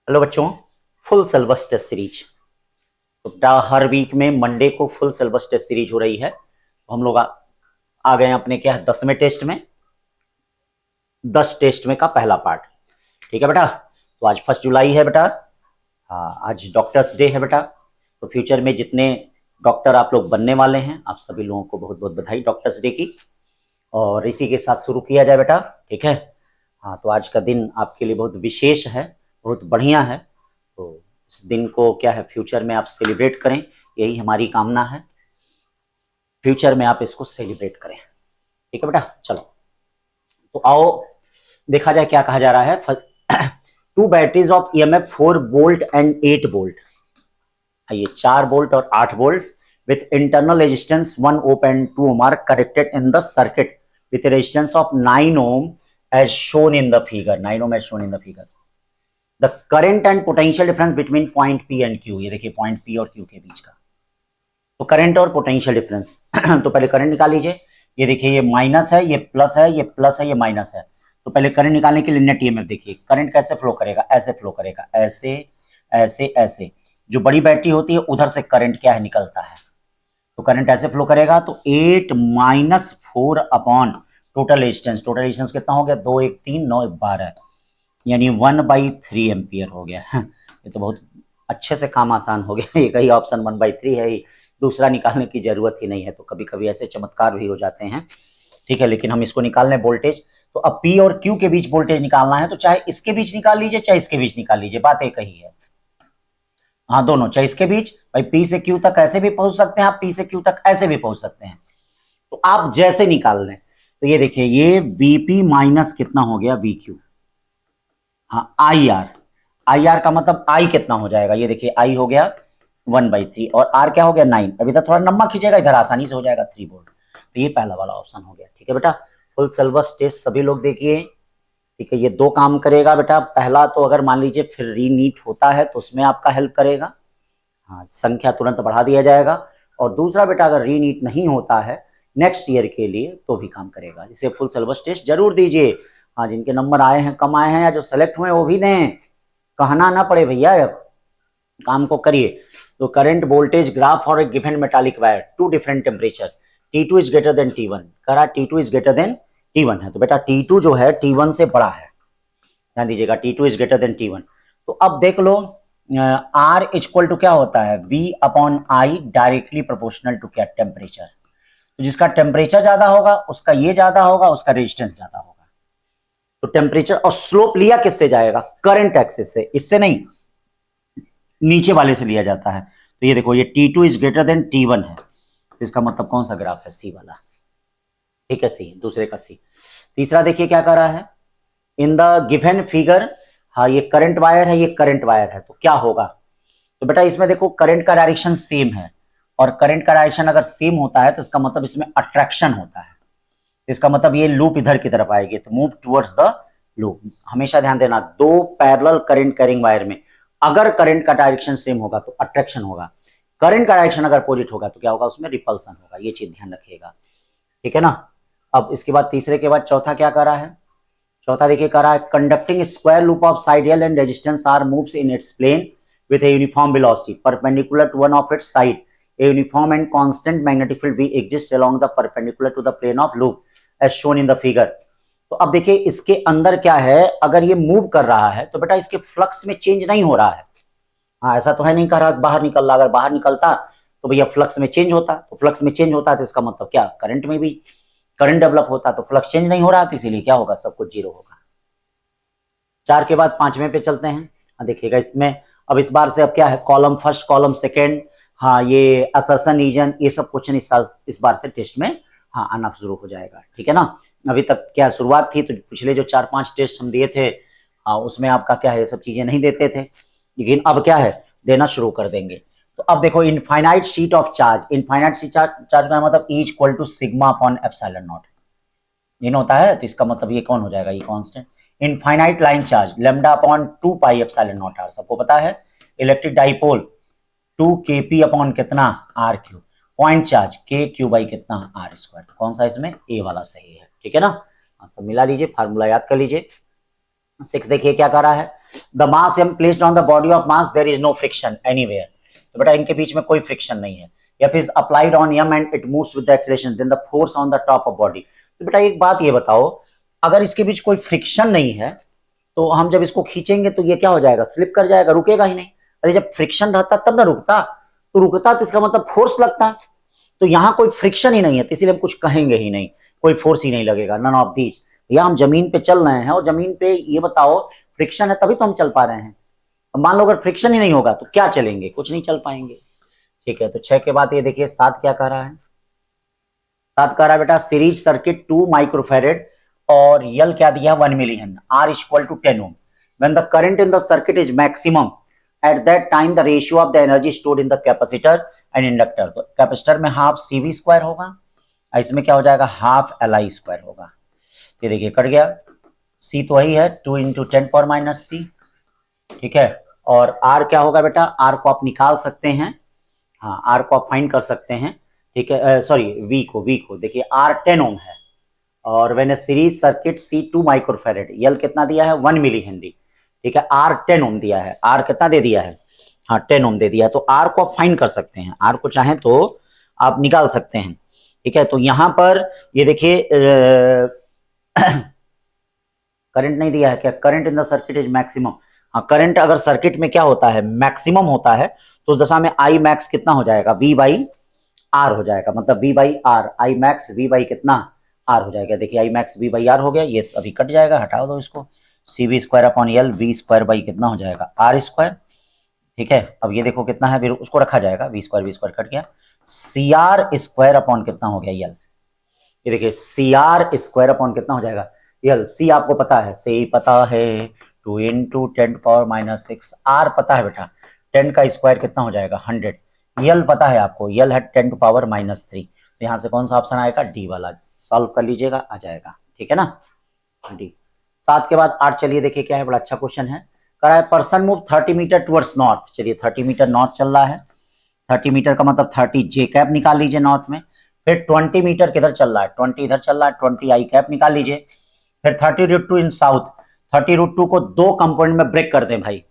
Hello बच्चों, full syllabus test series. तो हर वीक में मंडे को फुल सिलेबस टेस्ट सीरीज हो रही है। तो हम लोग आ गए हैं अपने क्या है 10वें टेस्ट में, 10 टेस्ट में का पहला पार्ट। ठीक है बेटा। तो आज 1 जुलाई है बेटा। हाँ, आज डॉक्टर्स डे है बेटा। तो फ्यूचर में जितने डॉक्टर आप लोग बनने वाले हैं, आप सभी लोगों को बहुत बहुत बधाई डॉक्टर्स डे की। और इसी के साथ शुरू किया जाए बेटा। ठीक है। हाँ, तो आज का दिन आपके लिए बहुत विशेष है, बहुत बढ़िया है। तो इस दिन को क्या है फ्यूचर में आप सेलिब्रेट करें, यही हमारी कामना है। फ्यूचर में आप इसको सेलिब्रेट करें। ठीक है बेटा। चलो तो आओ देखा जाए क्या कहा जा रहा है। 2 batteries of EMF 4 volt and 8 volt. ये 4 वोल्ट और 8 volt with internal resistance 1 ohm and 2 ohm are connected in the circuit with resistance of 9 ohm as shown in the figure. 9 ohm as shown in the figure. The current and potential difference between point P and Q। ये देखिए point P और Q के बीच का तो current और potential difference. तो पहले current निकाल लीजिए। ये देखिए ये माइनस है, ये प्लस है, ये प्लस है, ये माइनस है। तो पहले करंट निकालने के लिए नेट EMF देखिए करंट कैसे फ्लो करेगा, ऐसे फ्लो करेगा, ऐसे ऐसे ऐसे। जो बड़ी बैटरी होती है उधर से करंट क्या है निकलता है। तो करंट ऐसे फ्लो करेगा। तो 8 minus 4 upon total resistance. Total resistance कितना हो गया, 2 1 3 9 12, यानी 1/3 एम्पियर हो गया। ये तो बहुत अच्छे से काम आसान हो गया। एक ही ऑप्शन 1/3 है ही, दूसरा निकालने की जरूरत ही नहीं है। तो कभी कभी ऐसे चमत्कार भी हो जाते हैं। ठीक है, लेकिन हम इसको निकाल लें वोल्टेज। तो अब P और Q के बीच वोल्टेज निकालना है, तो चाहे इसके बीच निकाल लीजिए चाहे इसके बीच निकाल लीजिए, बात एक ही है। हाँ, दोनों चाहे इसके बीच, भाई P से Q तक ऐसे भी पहुंच सकते हैं आप, P से Q तक ऐसे भी पहुंच सकते हैं। तो आप जैसे निकाल लें। तो ये देखिए ये VP माइनस कितना हो गया VQ। हाँ, IR का मतलब I कितना हो जाएगा, ये देखिए I हो गया 1/3 और R क्या हो गया 9। अभी तक थोड़ा नंबर खींचेगा इधर, आसानी से हो जाएगा 3 वोल्ट। तो ये पहला वाला ऑप्शन हो गया। ठीक है बेटा, फुल सिलेबस टेस्ट सभी लोग देखिए। ठीक है, ये 2 काम करेगा बेटा। पहला तो अगर मान लीजिए फिर रीनीट होता है तो उसमें आपका हेल्प करेगा। हाँ, संख्या तुरंत बढ़ा दिया जाएगा। और दूसरा बेटा अगर रीनीट नहीं होता है नेक्स्ट ईयर के लिए तो भी काम करेगा। इसे फुल सिलेबस टेस्ट जरूर दीजिए। हाँ, जिनके नंबर आए हैं, कम आए हैं या जो सेलेक्ट हुए वो भी दें, कहना ना पड़े भैया, काम को करिए। तो current voltage graph for a given metallic wire two different temperature T2 is greater than T1। करा T2 is greater than T1 है, तो बेटा T2 जो है T1 से बड़ा है, ध्यान दीजिएगा T2 is greater than T1। तो अब देख लो R इक्वल टू क्या होता है, V/I डायरेक्टली प्रोपोर्शनल टू क्या, टेम्परेचर। तो जिसका टेम्परेचर ज्यादा होगा उसका ये ज्यादा होगा, उसका रेजिस्टेंस ज्यादा होगा। तो टेम्परेचर और स्लोप लिया किससे जाएगा, करंट एक्सिस से, इससे नहीं, नीचे वाले से लिया जाता है। तो ये देखो ये T2 is greater than T1 है, तो इसका मतलब कौन सा ग्राफ है, सी वाला। ठीक है, सी, दूसरे का सी। तीसरा देखिए क्या कर रहा है, इन द गिवन फिगर। हाँ, ये करंट वायर है, ये करंट वायर है, तो क्या होगा। तो बेटा इसमें देखो करंट का डायरेक्शन सेम है, और करंट का डायरेक्शन अगर सेम होता है तो इसका मतलब इसमें अट्रैक्शन होता है। इसका मतलब ये लूप इधर की तरफ आएगी, तो मूव टुवर्ड्स द लूप। हमेशा ध्यान देना, 2 पैरेलल करंट कैरिंग वायर में अगर करंट का डायरेक्शन सेम होगा तो अट्रैक्शन होगा, करंट का डायरेक्शन अगर अपोजिट होगा तो क्या होगा, उसमें रिपल्सन होगा। ये चीज ध्यान रखिएगा। ठीक है ना। अब इसके बाद तीसरे के बाद चौथा क्या कर रहा है, चौथा देखिए कर रहा है, conducting square loop of side L and resistance R moves in its plane with a uniform velocity perpendicular to one of its side. A uniform and constant magnetic field V exists along the perpendicular to the plane of loop as shown in the figure. तो अब देखिए इसके अंदर क्या है, अगर ये move कर रहा है तो बेटा इसके फ्लक्स में चेंज नहीं हो रहा है। हाँ, ऐसा तो है नहीं कर रहा बाहर निकल रहा, अगर बाहर निकलता तो भैया फ्लक्स में चेंज होता। तो फ्लक्स में चेंज होता है तो इसका मतलब क्या, करंट में भी करंट डेवलप होता। तो फ्लक्स चेंज नहीं हो रहा, तो इसीलिए क्या होगा, सब कुछ जीरो होगा। 4 के बाद 5वें पे चलते हैं। देखिएगा इसमें अब इस बार से अब क्या है, कॉलम फर्स्ट कॉलम सेकेंड, हाँ ये असर्शन रीजन, ये सब क्वेश्चन इस बार से टेस्ट में हाँ आना शुरू हो जाएगा। ठीक है ना। अभी तक क्या शुरुआत थी, तो पिछले जो 4-5 टेस्ट हम दिए थे हाँ उसमें आपका क्या है, ये सब चीजें नहीं देते थे, लेकिन अब क्या है देना शुरू कर देंगे। तो अब देखो infinite sheet of charge, infinite sheet charge का मतलब E equal to sigma upon epsilon naught, ये होता है। तो इसका मतलब ये कौन हो जाएगा, ये constant. Infinite line charge lambda upon 2 pi epsilon naught r, सबको पता है। इलेक्ट्रिक डाइपोल 2 kp अपॉन कितना r cube. Point charge k q by कितना आर स्क्वायर। कौन सा इसमें, ए वाला सही है। ठीक है ना। सब मिला लीजिए, फार्मूला याद कर लीजिए। 6 देखिए क्या कर रहा है, the mass m placed on the body of mass there is no friction anywhere. तो बेटा इनके बीच में कोई फ्रिक्शन नहीं है। F is applied on m and it moves with the acceleration, then the force on the top of body। तो बेटा एक बात ये बताओ, अगर इसके बीच कोई फ्रिक्शन नहीं है तो हम जब इसको खींचेंगे तो ये क्या हो जाएगा, स्लिप कर जाएगा, रुकेगा ही नहीं। अरे जब फ्रिक्शन रहता तब ना रुकता, तो रुकता तो इसका मतलब फोर्स लगता। तो यहाँ कोई फ्रिक्शन ही नहीं है, तो इसीलिए हम कुछ कहेंगे ही नहीं, कोई फोर्स ही नहीं लगेगा, नन ऑफ दीज। या हम जमीन पे चल रहे हैं और जमीन पे ये बताओ फ्रिक्शन है तभी तो हम चल पा रहे हैं। मान लो अगर फ्रिक्शन ही नहीं होगा तो क्या चलेंगे, कुछ नहीं चल पाएंगे। ठीक है, तो 6 के बाद ये देखिए 7 क्या कह रहा है। 7 कह रहा है बेटा सीरीज सर्किट 2 माइक्रोफेरेड और यल क्या दिया 1 millihenry, R equal to 10 ohm. When the current in the circuit is maximum at that time the ratio of the energy stored in the capacitor and inductor. तो कैपेसिटर में half CV square होगा, इसमें क्या हो जाएगा half LI square होगा। ये देखिए कट गया, C तो वही है 2 इंटू 10 पावर माइनस C। ठीक है, और R क्या होगा बेटा, R को आप निकाल सकते हैं, हाँ R को आप फाइंड कर सकते हैं। ठीक है, सॉरी V को देखिए R 10 ओम है और when A series circuit C 2 microfarad, L कितना दिया है 1 मिली हेनरी। ठीक है, R 10 ओम दिया है, R कितना दे दिया है, हाँ 10 ओम दे दिया है। तो R को आप फाइंड कर सकते हैं, R को चाहें तो आप निकाल सकते हैं। ठीक है, तो यहां पर ये देखिए करंट नहीं दिया है क्या, current in the circuit is maximum. हाँ करंट अगर सर्किट में क्या होता है मैक्सिमम होता है तो उस दशा में I मैक्स कितना हो जाएगा V बाई R हो जाएगा, मतलब V by R, I max V by कितना R हो जाएगा। देखिए I max V by R हो गया, ये अभी कट जाएगा, हटा दो इसको, CV square upon L V square by कितना हो जाएगा R स्क्वायर। ठीक है, अब ये देखो कितना है, फिर उसको रखा जाएगा, V स्क्वायर कट गया, CR स्क्वायर अपॉन कितना हो गया L। ये देखिए CR स्क्वायर अपॉन कितना हो जाएगा L। C आपको पता है, C पता है 2 इंटू 10 पावर माइनस 6, R पता है बेटा 10 का स्क्वायर कितना हो जाएगा 100, L पता है आपको, L है 10 टू पावर माइनस 3। तो यहाँ से कौन सा ऑप्शन आएगा D वाला, सॉल्व कर लीजिएगा आ जाएगा। ठीक है ना D। 7 के बाद 8 चलिए देखिए क्या है, बड़ा अच्छा क्वेश्चन है। कह रहा है person move 30 meter towards north. चलिए 30 मीटर नॉर्थ चल रहा है, 30 मीटर का मतलब 30 J कैप निकाल लीजिए नॉर्थ में। फिर 20 मीटर किधर चल रहा है, 20 इधर चल रहा है, 20 I कैप निकाल लीजिए। फिर 30√2 इन साउथ, 30√2 को 2 कंपोनेंट में ब्रेक कर दें भाई,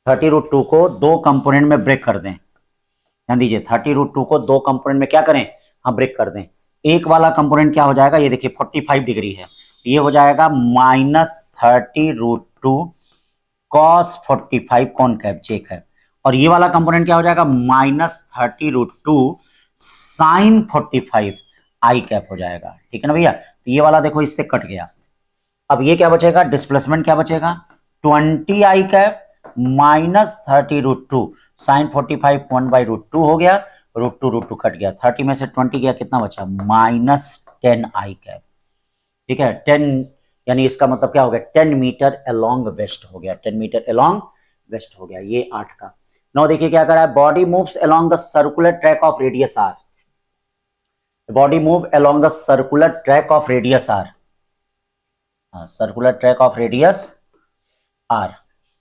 30√2 को 2 कंपोनेंट में ब्रेक कर दें। ध्यान दीजिए 30√2 को 2 कंपोनेंट में क्या करें, हम ब्रेक कर दें। एक वाला कंपोनेंट क्या हो जाएगा, ये देखिए 45 डिग्री है, ये हो जाएगा -30√2 cos 45 कौन कैप J कैप, और ये वाला कंपोनेंट क्या हो जाएगा -30√2 sin 45 I कैप हो जाएगा। ठीक है ना भैया, तो ये वाला देखो इससे कट गया। अब ये क्या बचेगा, डिस्प्लेसमेंट क्या बचेगा 20 I कैप -30√2 sin 45 1/√2 हो गया, √2 कट गया, 30 में से 20 गया, कितना बचा -10 I कैप। ठीक है, 10 यानी इसका मतलब क्या हो गया 10 मीटर अलोंग वेस्ट हो गया, 10 मीटर अलोंग वेस्ट हो गया, ये 8 का। 9 देखिए क्या कर रहा है, body moves along the circular track of radius R, body move along the circular track of radius R, circular track of radius R।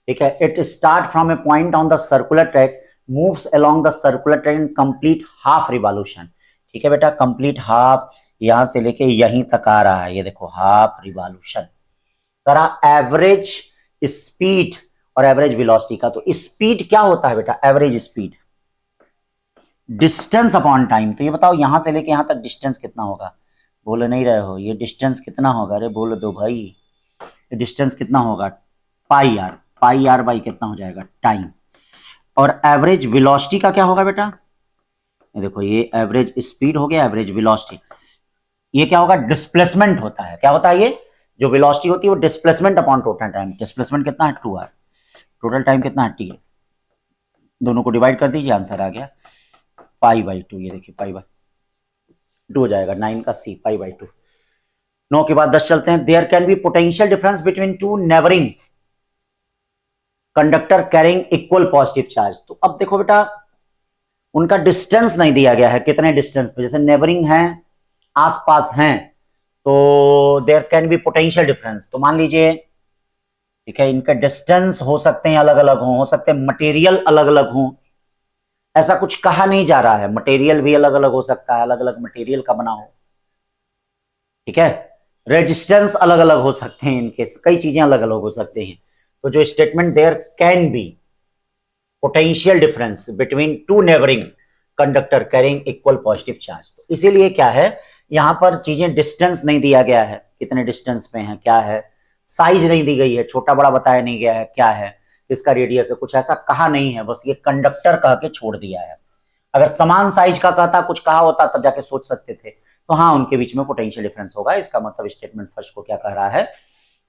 ठीक है, it start from A point on the circular track, moves along the circular track in complete half revolution. ठीक है बेटा, complete half यहां से लेके यहीं तक आ रहा है, ये देखो हाफ रिवॉल्यूशन करा। एवरेज स्पीड और एवरेज वेलोसिटी का, तो स्पीड क्या होता है बेटा, average speed distance upon time. तो ये बताओ यहां से लेके यहां तक डिस्टेंस कितना होगा, बोल नहीं रहे हो, ये डिस्टेंस कितना होगा, अरे बोल दो भाई, ये डिस्टेंस कितना होगा पाई आर बाई कितना हो जाएगा टाइम। और एवरेज वेलोसिटी का क्या होगा बेटा, ये देखो ये एवरेज स्पीड हो गया, एवरेज वेलोसिटी ये क्या होगा डिस्प्लेसमेंट होता है, क्या होता है ये जो वेलोसिटी होती है वो displacement upon total time. Displacement कितना है 2r, टोटल टाइम कितना है t, दोनों को डिवाइड कर दीजिए आंसर आ गया π/2। ये देखिए π/2 हो जाएगा, 9 का C π/2। 9 के बाद 10 चलते हैं। There can be potential difference between 2 neighbouring conductor carrying equal positive charge. तो अब देखो बेटा उनका डिस्टेंस नहीं दिया गया है, कितने डिस्टेंस पे, जैसे नेबरिंग है आसपास हैं तो there can be potential difference. तो मान लीजिए ठीक है, इनका डिस्टेंस हो सकते हैं अलग अलग हो सकते हैं मटेरियल अलग अलग हो, ऐसा कुछ कहा नहीं जा रहा है, मटेरियल भी अलग अलग हो सकता है, अलग अलग मटेरियल का बना हो। ठीक है, रेजिस्टेंस अलग अलग हो सकते हैं, इनके कई चीजें अलग अलग हो सकते हैं। तो जो statement there can be potential difference between two neighbouring conductor carrying equal positive charge. तो इसीलिए क्या है, यहां पर चीजें डिस्टेंस नहीं दिया गया है, कितने डिस्टेंस पे हैं, क्या है, साइज नहीं दी गई है, छोटा बड़ा बताया नहीं गया है, क्या है इसका रेडियस है, कुछ ऐसा कहा नहीं है, बस ये कंडक्टर कह के छोड़ दिया है। अगर समान साइज का कहता, कुछ कहा होता तब जाके सोच सकते थे, तो हाँ उनके बीच में पोटेंशियल डिफरेंस होगा। इसका मतलब स्टेटमेंट फर्स्ट को क्या कह रहा है,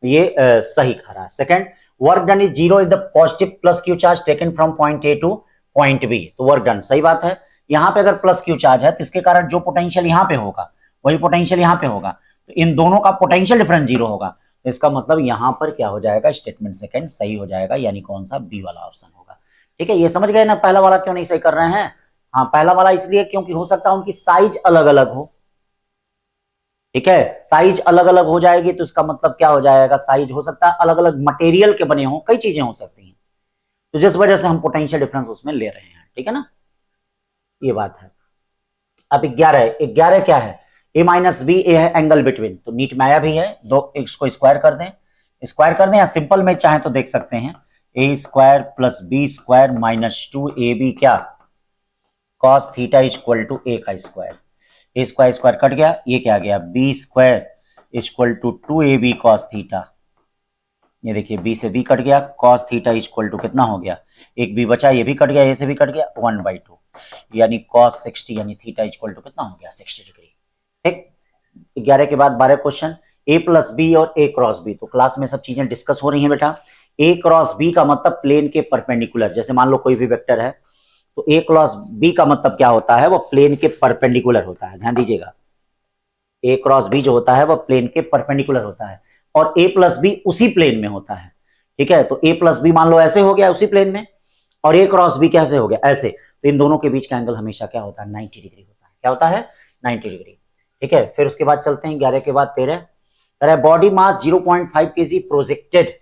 ये सही कह रहा है। Second, work done is zero if the positive plus q charge taken from point A to point B. तो वर्क डन सही बात है। यहाँ पे अगर प्लस क्यू चार्ज है तो इसके कारण जो पोटेंशियल यहाँ पे होगा वही पोटेंशियल यहाँ पे होगा, तो इन दोनों का पोटेंशियल डिफरेंस जीरो होगा। तो इसका मतलब यहाँ पर क्या हो जाएगा, स्टेटमेंट सेकंड सही हो जाएगा, यानी कौन सा, बी वाला ऑप्शन होगा। ठीक है, ये समझ गए ना, पहला वाला क्यों नहीं सही कर रहे हैं। हाँ पहला वाला इसलिए क्योंकि हो सकता है उनकी साइज अलग अलग हो। ठीक है, साइज अलग अलग हो जाएगी तो इसका मतलब क्या हो जाएगा, साइज हो सकता है अलग अलग मटेरियल के बने हो, कई चीजें हो सकती हैं, तो जिस वजह से हम पोटेंशियल डिफरेंस उसमें ले रहे हैं। ठीक है ना, ये बात है। अब 11 क्या है, ए माइनस बी, ए है एंगल बिटवीन, तो नीट में आया भी है, दो इसको स्क्वायर कर दें या सिंपल में चाहे तो देख सकते हैं, A square plus B square minus 2ab क्या, cos theta equal to A का square, A square square cut गया, ये क्या आ गया, B square equal to 2ab cos theta, ये देखिए बी से बी कट गया, कॉस थीटा इक्वल टू कितना हो गया, एक बी बचा, ये भी कट गया, ए से भी कट गया, 1/2 यानी कॉस 60 यानी थीटा इक्वल टू कितना हो गया, 60 डिग्री। ठीक, 11 के बाद 12 क्वेश्चन, ए प्लस बी और ए क्रॉस बी। तो क्लास में सब चीजें डिस्कस हो रही हैं बेटा। ए क्रॉस बी का मतलब प्लेन के परपेंडिकुलर, जैसे मान लो कोई भी वेक्टर है तो ए क्रॉस बी का मतलब क्या होता है, वो प्लेन के परपेंडिकुलर होता है, ध्यान दीजिएगा। ए क्रॉस बी जो होता है वो प्लेन के परपेंडिकुलर होता है, और ए प्लस बी उसी प्लेन में होता है। ठीक है, तो ए प्लस बी मान लो ऐसे हो गया उसी प्लेन में, और ए क्रॉस बी कैसे हो गया, ऐसे, तो इन दोनों के बीच का एंगल हमेशा क्या होता है, 90 डिग्री होता है। क्या होता है, 90 डिग्री। ठीक है, फिर उसके बाद चलते हैं 11 के बाद 13, body mass 0.5 kg projected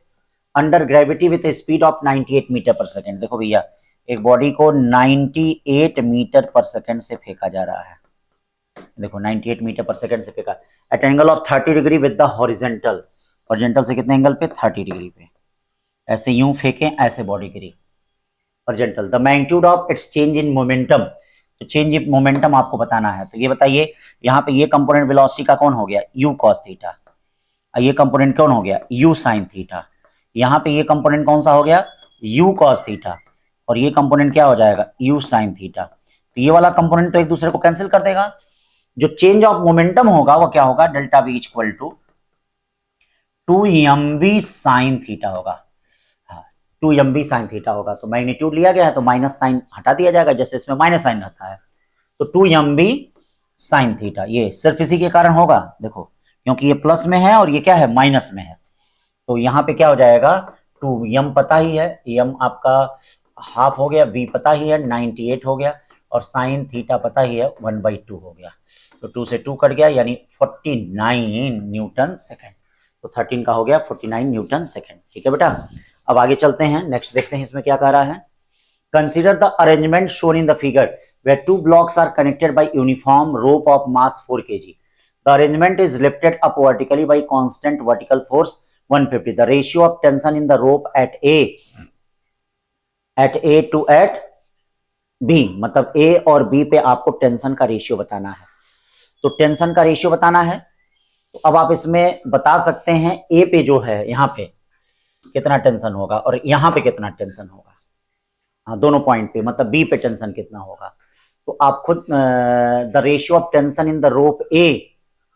under gravity with speed of 98 meter per second. देखो भैया, एक बॉडी को 98 मीटर पर सेकेंड से फेंका जा रहा है, देखो 98 मीटर पर सेकेंड से फेंका, at angle of 30 degree with the horizontal, horizontal से कितने एंगल पे, 30 डिग्री पे, ऐसे यूं फेंके, ऐसे body Giri horizontal. The magnitude of its change in momentum, तो चेंज इन मोमेंटम आपको बताना है। तो ये बताइए, यहाँ पे ये कंपोनेंट वेलोसिटी का कौन हो गया, u cos थीटा, ये कंपोनेंट कौन हो गया, u sin थीटा, यहाँ पे ये कंपोनेंट कौन सा हो गया, u cos थीटा, और ये कंपोनेंट क्या हो जाएगा, u sin थीटा। तो ये वाला कंपोनेंट तो एक दूसरे को कैंसिल कर देगा, जो चेंज ऑफ मोमेंटम होगा वो क्या होगा, delta v equal to 2mv sin theta होगा, 2mv sin थीटा होगा। तो मैग्नीट्यूड लिया गया है तो माइनस साइन हटा दिया जाएगा, जैसे इसमें माइनस साइन रहता है, तो 2mv sin थीटा, ये सिर्फ इसी के कारण होगा, देखो क्योंकि ये प्लस में है और ये क्या है, माइनस में है, तो यहाँ पे क्या हो जाएगा, 2m पता ही है, m आपका हाफ हो गया, v पता ही है 98 हो गया, और साइन थीटा पता ही है 1/2 हो गया, तो 2 से 2 कट गया, यानी 49 न्यूटन सेकेंड। तो 13 का हो गया 49 न्यूटन सेकेंड। ठीक है बेटा, अब आगे चलते हैं, नेक्स्ट देखते हैं इसमें क्या कह रहा है। Consider the arrangement shown in the figure where two blocks are connected by uniform rope of mass 4 kg. The arrangement is lifted up vertically by constant vertical force 150. The ratio of tension in the rope at A to at B, मतलब A और B पे आपको tension का ratio बताना है। तो tension का ratio बताना है, तो अब आप इसमें बता सकते हैं A पे जो है यहाँ पे कितना टेंशन होगा और यहाँ पे कितना टेंशन होगा, हाँ दोनों पॉइंट पे, मतलब B पे टेंशन कितना होगा। तो आप खुद the ratio of tension in the rope A,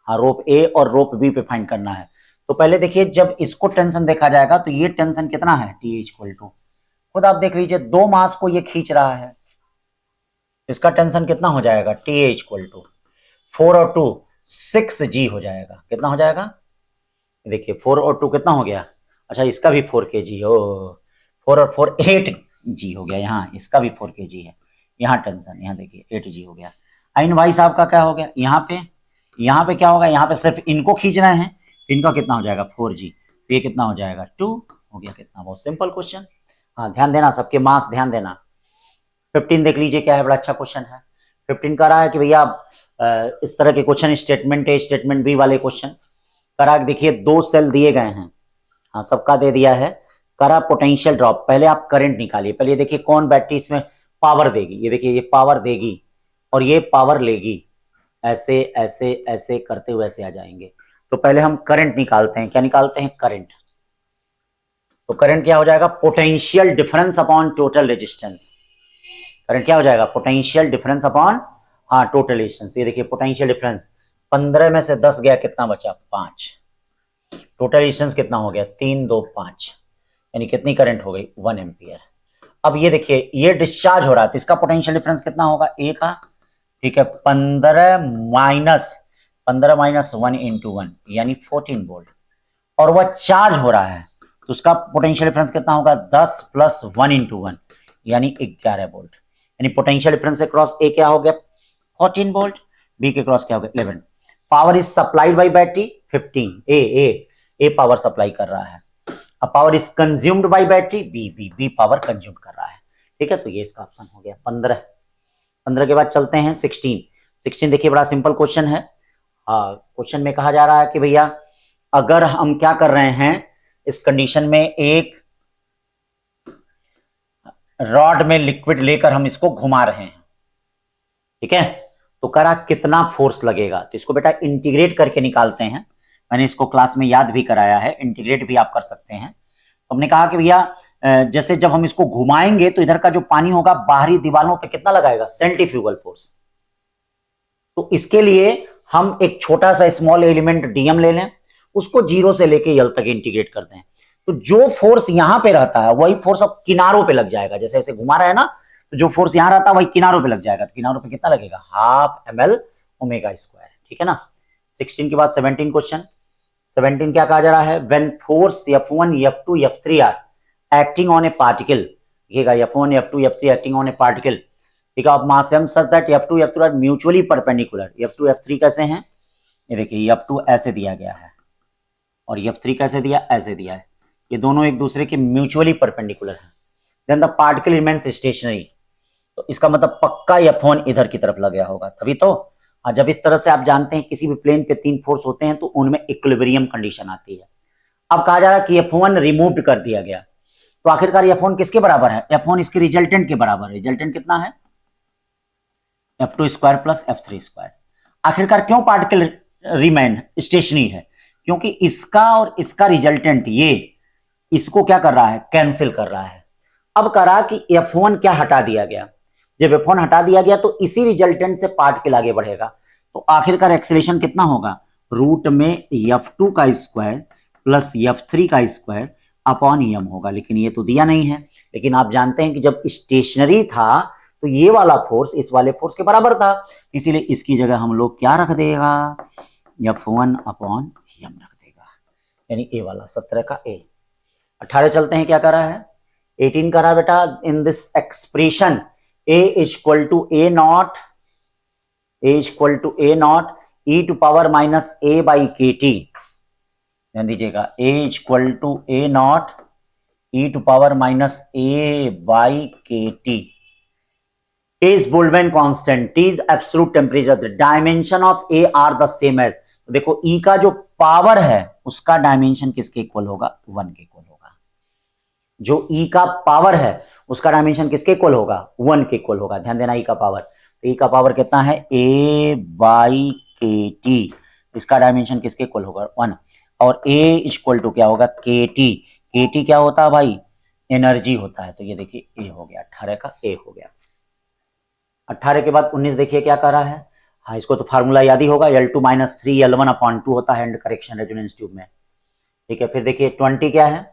हाँ रोप ए और रोप बी पे फाइंड करना है। तो पहले देखिए, जब इसको टेंशन देखा जाएगा तो ये टेंशन कितना है, टी इक्वल टू, खुद आप देख लीजिए, दो मास को ये खींच रहा है, इसका टेंशन कितना हो जाएगा, टी इक्वल टू 4 और 2 6g हो जाएगा। कितना हो जाएगा, देखिए 4 और 2 कितना हो गया, अच्छा इसका भी 4 kg हो, 4 और 4 8g हो गया, यहाँ इसका भी 4 kg है, यहाँ टेंशन, यहाँ देखिए 8g हो गया। आइन भाई साहब का क्या हो गया, यहाँ पे क्या होगा, यहाँ पे सिर्फ इनको खींचना है, इनका कितना हो जाएगा 4g, ये कितना हो जाएगा 2 हो गया। कितना, बहुत सिंपल क्वेश्चन। हाँ ध्यान देना, सबके मास ध्यान देना। 15 देख लीजिए क्या है, बड़ा अच्छा क्वेश्चन है। 15 कह रहा है कि भैया इस तरह के question, statement A statement B वाले क्वेश्चन करा, देखिए 2 सेल दिए गए हैं, हाँ सबका दे दिया है, करा पोटेंशियल ड्रॉप, पहले आप करंट निकालिए। पहले देखिए कौन बैटरी इसमें पावर देगी, ये देखिए ये पावर देगी और ये पावर लेगी, ऐसे ऐसे ऐसे करते हुए ऐसे आ जाएंगे। तो पहले हम करंट निकालते हैं, क्या निकालते हैं, करंट। तो करंट क्या हो जाएगा, potential difference upon total resistance. Current क्या हो जाएगा, potential difference upon total resistance. तो ये देखिए पोटेंशियल डिफरेंस 15 में से 10 गया, कितना बचा, 5। टोटल रेजिस्टेंस कितना हो गया, 3 2 5, यानी कितनी करंट हो गई, 1 एम्पियर। अब ये देखिए ये डिस्चार्ज हो रहा है, तो इसका पोटेंशियल डिफरेंस कितना होगा, ए का, ठीक है, 15 माइनस 1 इंटू 1 यानी 14 वोल्ट, और वह चार्ज हो रहा है, तो उसका पोटेंशियल डिफरेंस कितना होगा, 10 प्लस 1 इंटू 1 यानी 11 वोल्ट। यानी पोटेंशियल डिफरेंस से क्रॉस ए क्या हो गया, 14 वोल्ट, बी के क्रॉस क्या हो गया, 11। Power is supplied by battery 15, A power supply कर रहा है। अब power is consumed by battery, B power consume कर रहा है। ठीक है, तो ये इसका ऑप्शन हो गया 15। 15 के बाद चलते हैं 16 देखिए बड़ा सिंपल क्वेश्चन है। क्वेश्चन में कहा जा रहा है कि भैया अगर हम क्या कर रहे हैं, इस कंडीशन में एक रॉड में लिक्विड लेकर हम इसको घुमा रहे हैं, ठीक है, तो करा कितना फोर्स लगेगा। तो इसको बेटा इंटीग्रेट करके निकालते हैं, मैंने इसको क्लास में याद भी कराया है, इंटीग्रेट भी आप कर सकते हैं। तो हमने कहा कि भैया जैसे जब हम इसको घुमाएंगे तो इधर का जो पानी होगा बाहरी दीवारों पे कितना लगाएगा, सेंट्रीफ्यूगल फोर्स। तो इसके लिए हम एक छोटा सा स्मॉल एलिमेंट डीएम ले लें, उसको 0 से लेके यल तक इंटीग्रेट कर दें, तो जो फोर्स यहां पे रहता है वही फोर्स अब किनारों पे लग जाएगा। जैसे ऐसे घुमा रहा है ना, तो जो फोर्स यहां रहता है वही किनारों पे लग जाएगा। तो किनारों पे कितना लगेगा, हाफ ml ओमेगा स्क्वायर, ठीक है ना। 16 के बाद 17 क्वेश्चन। 17 क्या कहा जा रहा है, when force F1 F2 F3 are acting on a particle, देखिएगा F1 F2 F3 acting on a particle, ठीक है, of mass m such that F2 F3 are mutually perpendicular. F2 F3 कैसे हैं, ये देखिए F2 ऐसे दिया गया है और F3 कैसे दिया, ऐसे दिया है, ये दोनों एक दूसरे के म्यूचुअली परपेंडिकुलर हैं। Then the particle remains stationary, तो इसका मतलब पक्का F1 इधर की तरफ लग गया होगा, तभी तो। जब इस तरह से आप जानते हैं किसी भी प्लेन पे 3 फोर्स होते हैं तो उनमें इक्विलिब्रियम कंडीशन आती है। अब कहा जा रहा है कि F1 रिमूव कर दिया गया, तो आखिरकार F1 किसके बराबर है, F1 इसके रिजल्टेंट के बराबर है। रिजल्टेंट कितना है, F2 square plus F3 square. आखिरकार क्यों पार्टिकल रिमेन स्टेशनरी है, क्योंकि इसका और इसका रिजल्टेंट ये इसको क्या कर रहा है, कैंसिल कर रहा है। अब करा कि F1 क्या हटा दिया गया, जब F1 हटा दिया गया तो इसी रिजल्टेंट से पार्टिकल आगे बढ़ेगा, तो आखिरकार एक्सेलरेशन कितना होगा, रूट में F2 का स्क्वायर प्लस F3 का स्क्वायर अपॉन m होगा। लेकिन ये तो दिया नहीं है, लेकिन आप जानते हैं कि जब स्टेशनरी था तो ये वाला फोर्स इस वाले फोर्स के बराबर था, इसीलिए इसकी जगह हम लोग क्या रख देगा, F1 अपॉन m रख देगा, यानी ए वाला 17 का ए। 18 चलते हैं, क्या कर रहा है, 18 कर रहा है बेटा, in this expression a is equal to a naught e to power minus a by kt, ध्यान दीजिएगा, a is equal to a naught e to power minus a by kt is Boltzmann constant, T is absolute temperature, the dimension of a are the same as। तो देखो E का जो power है उसका dimension किसके equal होगा, 1 के equal होगा। जो E का पावर है उसका डायमेंशन किसके इक्वल होगा, 1 के इक्वल होगा। ध्यान देना, E का पावर, तो E का पावर कितना है, a बाई के टी, इसका डायमेंशन किसके इक्वल होगा, 1, और a इक्वल टू क्या होगा, के टी क्या होता है भाई, एनर्जी होता है। तो ये देखिए a हो गया, 18 का a हो गया। 18 के बाद 19 देखिए क्या कर रहा है, हाँ इसको तो फार्मूला याद ही होगा, L2 माइनस 3L1/2 होता है एंड करेक्शन रेजोनेंस ट्यूब में, ठीक है। फिर देखिए 20 क्या है,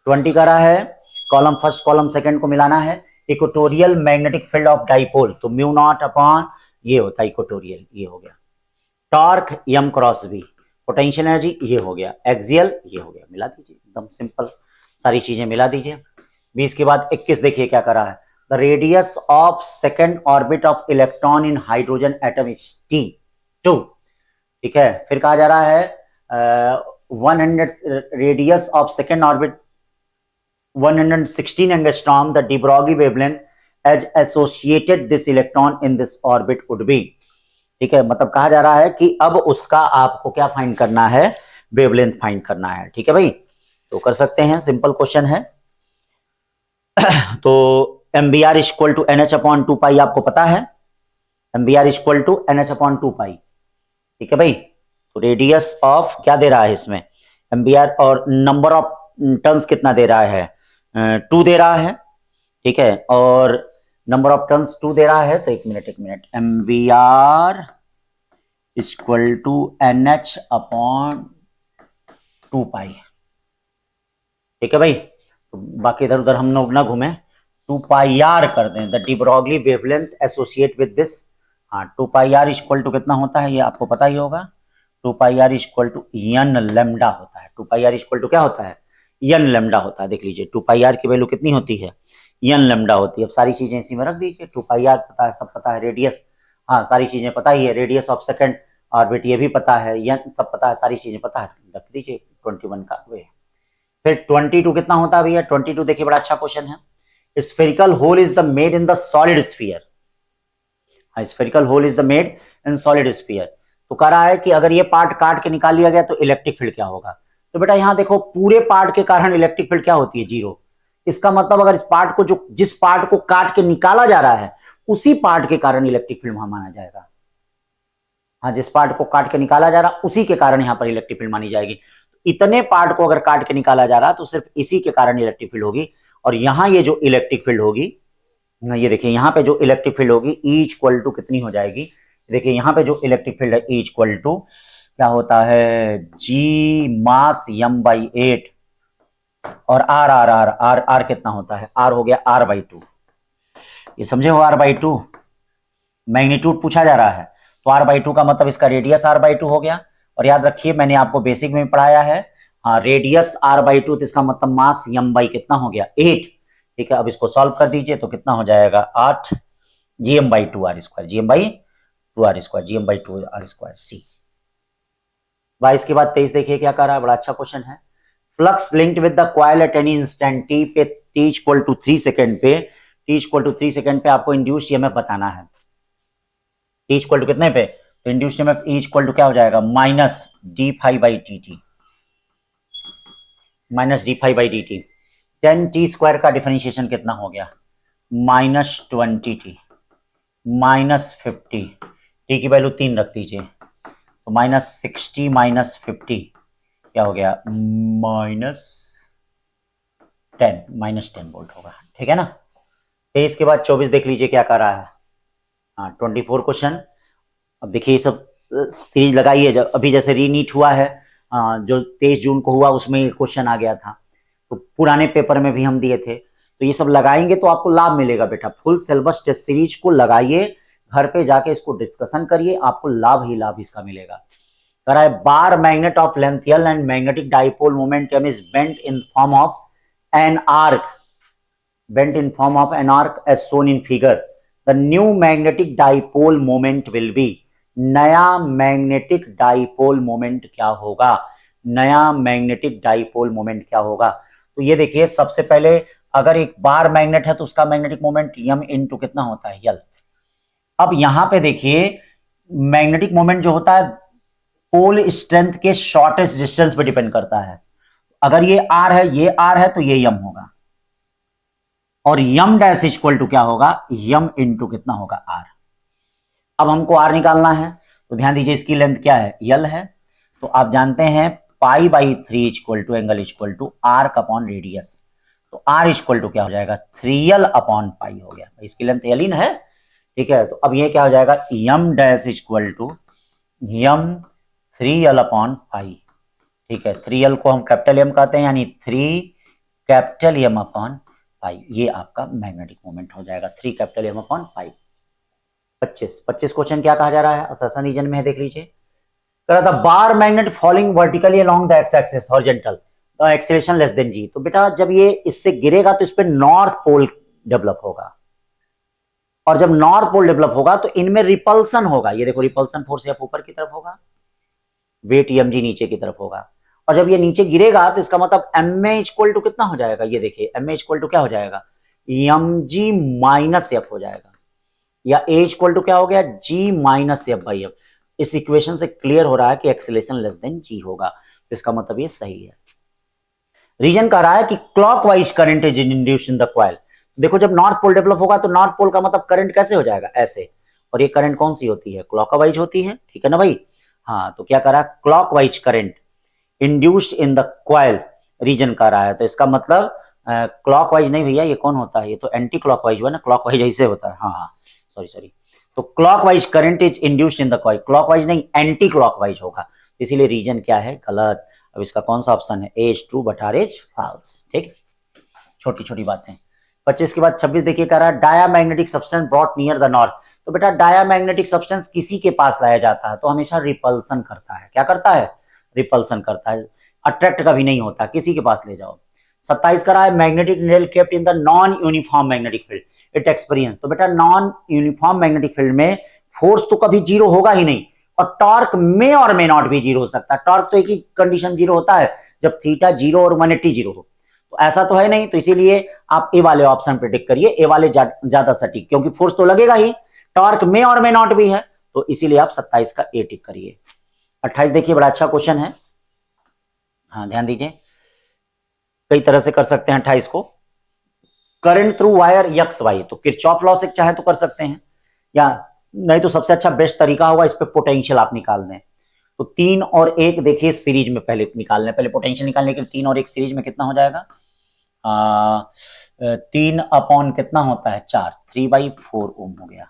20 कर रहा है, कॉलम फर्स्ट कॉलम सेकंड को मिलाना है, equatorial magnetic field of dipole, तो म्यू नॉट अपॉन ये होता है इक्वेटोरियल, ये हो गया। Torque m cross v, potential energy ये हो गया, एक्सियल ये हो गया, मिला दीजिए, एकदम सिंपल सारी चीजें मिला दीजिए। 20 के बाद 21 देखिए क्या कर रहा है, the radius of second orbit of electron in hydrogen atom is T2, ठीक है। फिर कहा जा रहा है 100 radius of second orbit 116 angstrom, the de Broglie wavelength as associated this electron in this orbit would be, ठीक है। मतलब कहा जा रहा है कि अब उसका आपको क्या फाइंड करना है, वेवलेंथ फाइंड करना है, ठीक है भाई। तो कर सकते हैं, सिंपल क्वेश्चन है। तो M B R equal to N H upon two pi आपको पता है, M B R equal to N H upon two pi, ठीक है भाई। तो रेडियस ऑफ क्या दे रहा है इसमें, एम बी आर, और नंबर ऑफ टर्न्स कितना दे रहा है, 2 दे रहा है, ठीक है, और नंबर ऑफ टर्न्स 2 दे रहा है। तो एक minute, M B R equal to N H upon two pi, ठीक है भाई। तो बाकी इधर उधर हम लोग ना घूमे, 2 पाई आर कर दें, the de Broglie wavelength associate with this. हाँ, 2 पाई आर इक्वल टू कितना होता है ये आपको पता ही होगा, 2 pi R equal to N lambda होता है। 2 पाई आर इक्वल टू क्या होता है, एन लेमडा होता है। देख लीजिए 2 पाई आर की वैल्यू कितनी होती है, एन लेमडा होती है। अब सारी चीजें इसी में रख दीजिए, 2 पाई आर पता है, सब पता है, रेडियस, हाँ सारी चीजें पता ही है, रेडियस ऑफ सेकंड ऑर्बिट ये भी पता है, एन सब पता है, सारी चीजें पता है, रख दीजिए 21 का वे। फिर 22 कितना होता है भैया, 22 देखिए बड़ा अच्छा क्वेश्चन है। Spherical hole is the made in the solid sphere, spherical hole is the made in solid sphere. तो कह रहा है कि अगर ये पार्ट काट के निकाल लिया गया तो इलेक्ट्रिक फील्ड क्या होगा। तो बेटा यहां देखो पूरे पार्ट के कारण इलेक्ट्रिक फील्ड क्या होती है, 0। इसका मतलब अगर इस पार्ट को, जो जिस पार्ट को काट के निकाला जा रहा है उसी पार्ट के कारण इलेक्ट्रिक फील्ड वहां माना जाएगा। हाँ, जिस पार्ट को काट के निकाला जा रहा उसी के कारण यहां पर इलेक्ट्रिक फील्ड मानी जाएगी। इतने पार्ट को अगर काट के निकाला जा रहा तो सिर्फ इसी के कारण इलेक्ट्रिक फील्ड होगी। और यहां ये जो इलेक्ट्रिक फील्ड होगी, ये देखिए यहां पे जो इलेक्ट्रिक फील्ड होगी ई इक्वल टू कितनी हो जाएगी, देखिए यहां पे जो इलेक्ट्रिक फील्ड है ई इक्वल टू क्या होता है, जी मास m बाई 8, और r r r r r कितना होता है, आर हो गया r बाई 2। ये समझे हो, r बाई 2 मैग्नीट्यूड पूछा जा रहा है, तो r बाई 2 का मतलब इसका रेडियस r बाई 2 हो गया। और याद रखिए मैंने आपको बेसिक में पढ़ाया है, हाँ रेडियस r बाई 2, तो इसका मतलब मास m बाई कितना हो गया 8, ठीक है। अब इसको सॉल्व कर दीजिए तो कितना हो जाएगा 8 G M by 2 R square, G M by 2 R square, G M by 2 R square C. 22 के बाद 23 देखिए क्या कर रहा है, बड़ा अच्छा क्वेश्चन है। Flux linked with the coil at any instant T पे, टी इक्वल टू 3 सेकंड पे, टी इक्वल टू 3 सेकंड पे आपको इंड्यूस्ड ईएमएफ बताना है। टी इक्वल टू कितने पे, तो induced EMF E equal to क्या हो जाएगा, minus d five by d t, minus d five by d t. 10 t square का डिफरेंशिएशन कितना हो गया, माइनस 20 टी, माइनस 50, टी की वैल्यू 3 रख दीजिए, तो माइनस 60 माइनस 50 क्या हो गया, माइनस 10 वोल्ट होगा, ठीक है ना। 23 के बाद 24 देख लीजिए क्या कर रहा है, हाँ 24 क्वेश्चन। अब देखिए ये सब सीरीज लगाई है, अभी जैसे रीनीट हुआ है जो 23 जून को हुआ उसमें ये क्वेश्चन आ गया था, तो पुराने पेपर में भी हम दिए थे। तो ये सब लगाएंगे तो आपको लाभ मिलेगा बेटा, फुल सिलेबस टेस्ट सीरीज को लगाइए, घर पे जाके इसको डिस्कशन करिए, आपको लाभ ही लाभ इसका मिलेगा। कह रहा है bar magnet of length L and magnetic dipole moment M is bent in form of an arc, bent in form of an arc as shown in figure. The new magnetic dipole moment will be, नया magnetic dipole moment क्या होगा, नया magnetic dipole moment क्या होगा। तो ये देखिए सबसे पहले अगर एक बार मैग्नेट है तो उसका मैग्नेटिक मोमेंट m इंटू कितना होता है L। अब यहां पे देखिए मैग्नेटिक मोमेंट जो होता है पोल स्ट्रेंथ के शॉर्टेस्ट डिस्टेंस पे डिपेंड करता है। अगर ये r है, ये r है, तो ये m होगा, और यम डैश इक्वल टू क्या होगा, यम इंटू कितना होगा आर। अब हमको आर निकालना है, तो ध्यान दीजिए इसकी लेंथ क्या है, यल है, तो आप जानते हैं pi by 3 equal to angle equal to r upon radius, तो आर इक्वल टू क्या हो जाएगा 3l अपॉन पाई हो गया, इसकी लेंथ यल ही है, ठीक है। तो अब ये क्या हो जाएगा, M dash equal to M 3l upon pi, ठीक है। 3l को हम कैपिटल एम कहते हैं, यानी 3 कैपिटल एम अपॉन पाई, ये आपका मैग्नेटिक मोमेंट हो जाएगा, 3 capital M upon pi. 25 question क्या कहा जा रहा है, असर्शन रीजन में है, देख लीजिए। कह रहा था bar magnet falling vertically along the X axis horizontal, the acceleration less than G. तो बेटा जब ये इससे गिरेगा तो इस पे नॉर्थ पोल डेवलप होगा, और जब नॉर्थ पोल डेवलप होगा तो इनमें रिपल्सन होगा, ये देखो रिपल्सन फोर्स एफ ऊपर की तरफ होगा, वेट mg नीचे की तरफ होगा, और जब ये नीचे गिरेगा तो इसका मतलब एम ए इक्वल टू कितना हो जाएगा, ये देखिए एम ए इक्वल टू क्या हो जाएगा, mg माइनस एफ हो जाएगा, या ए इक्वल टू क्या हो गया, g minus F by F. इस इक्वेशन से क्लियर हो रहा है कि एक्सेलरेशन लेस देन g होगा, तो इसका मतलब ये सही है। रीजन कह रहा है कि clockwise current is induced in the coil, देखो जब नॉर्थ पोल डेवलप होगा तो नॉर्थ पोल का मतलब करंट कैसे हो जाएगा, ऐसे, और ये करंट कौन सी होती है, क्लॉकवाइज होती है, ठीक है ना भाई। हाँ, तो क्या करा, clockwise current induced in the coil रीजन का रहा है, तो इसका मतलब क्लॉकवाइज नहीं भैया, ये कौन होता है, ये तो एंटी क्लॉकवाइज हुआ ना, क्लॉकवाइज ऐसे होता है, हाँ हाँ सॉरी सॉरी। तो clockwise current is induced in the coil, clockwise नहीं एंटी क्लॉकवाइज होगा, इसीलिए रीजन क्या है, गलत। अब इसका कौन सा ऑप्शन है, A is true but R is false, ठीक। छोटी छोटी बातें। 25 के बाद 26 देखिए, कह रहा है diamagnetic substance brought near the north, तो बेटा डायामैग्नेटिक सब्सटेंस किसी के पास लाया जाता है तो हमेशा रिपल्सन करता है, क्या करता है, रिपल्सन करता है, अट्रैक्ट कभी नहीं होता, किसी के पास ले जाओ। 27 करा है magnetic needle kept in the non uniform magnetic field it experience, तो बेटा नॉन यूनिफॉर्म मैग्नेटिक फील्ड में फोर्स तो कभी जीरो होगा ही नहीं, और टॉर्क में और मे नॉट भी जीरो हो सकता है, टॉर्क तो एक ही कंडीशन जीरो होता है जब थीटा जीरो और 180 जीरो हो, तो ऐसा तो है नहीं, तो इसीलिए आप ए वाले ऑप्शन प्रेडिक्ट करिए, ए वाले ज्यादा सटीक, क्योंकि फोर्स तो लगेगा ही, टॉर्क में और मे नॉट भी है, तो इसीलिए आप 27 का ए टिक करिए। 28 देखिए, बड़ा अच्छा क्वेश्चन है, हाँ ध्यान दीजिए, कई तरह से कर सकते हैं 28 को, करंट थ्रू वायर यक्स वाई, तो किरचॉफ लॉ से चाहे तो कर सकते हैं, या नहीं तो सबसे अच्छा बेस्ट तरीका होगा इस पे पोटेंशियल आप निकाल दें, तो 3 और 1 देखिए सीरीज में पहले निकालने, पहले पोटेंशियल निकालने के लिए 3 और 1 सीरीज में कितना हो जाएगा, 3 अपॉन कितना होता है 4, 3/4 ओम हो गया,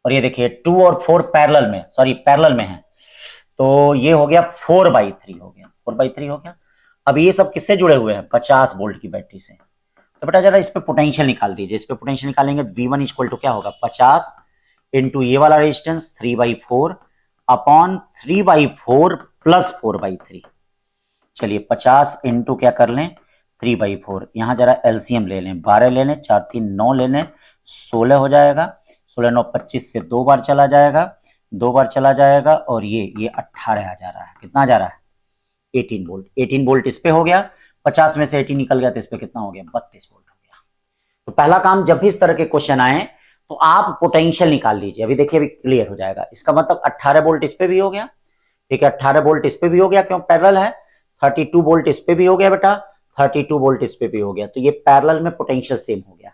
और ये देखिए 2 और 4 पैरेलल में, सॉरी पैरेलल में है, तो ये हो गया 4/3 हो गया, 4/3 हो गया। अब ये सब किससे जुड़े हुए हैं, 50 वोल्ट की बैटरी से, तो बेटा जरा इस पे पोटेंशियल निकाल दीजिए, इस पे पोटेंशियल निकालेंगे तो V1 इक्वल टू क्या होगा, 50 इंटू ये वाला रेजिस्टेंस 3/4 अपॉन 3/4 प्लस 4/3, चलिए 50 इंटू क्या कर लें 3/4, यहां जरा एलसीएम ले लें, 12 ले लें, 4 3 9 ले लें, 16 हो जाएगा, 16 9 25 से 2 बार चला जाएगा, 2 बार चला जाएगा, और ये 18 आ जा रहा है, कितना आ जा रहा है 18 वोल्ट, 18 वोल्ट इस पे हो गया, 50 में से 18 निकल गया तो इस पे कितना हो गया 32 वोल्ट हो गया। तो पहला काम, जब भी इस तरह के क्वेश्चन आए तो आप पोटेंशियल निकाल लीजिए, अभी देखिए अभी क्लियर हो जाएगा, इसका मतलब 18 वोल्ट इस पे भी हो गया, ठीक है 18 वोल्ट इस पे भी हो गया, क्यों पैरेलल है, 32 वोल्ट इस पे भी हो गया बेटा, 32 वोल्ट इस पे भी हो गया, तो ये पैरेलल में पोटेंशियल सेम हो गया,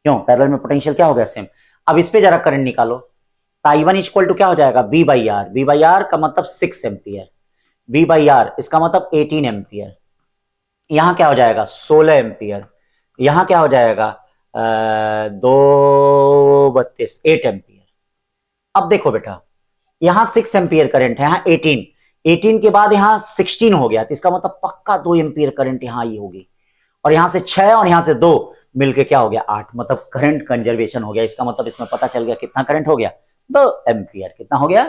क्यों पैरेलल में पोटेंशियल क्या हो गया सेम। अब इस पे जरा करंट निकालो, तो I1 इक्वल टू क्या हो जाएगा V/R, V/R का मतलब 6 एम्पियर, V/R इसका मतलब 18 एम्पियर, यहां क्या हो जाएगा 16 एम्पियर, यहां क्या हो जाएगा 2 32 8 एम्पियर। अब देखो बेटा यहां 6 एम्पियर करंट है, यहां 18 के बाद यहां 16 हो गया, तो इसका मतलब पक्का 2 एम्पियर करंट यहां ही होगी, और यहां से 6 और यहां से 2 मिलके क्या हो गया 8, मतलब करंट कंजर्वेशन हो गया, इसका मतलब इसमें पता चल गया कितना करंट हो गया 2 एम्पियर, कितना हो गया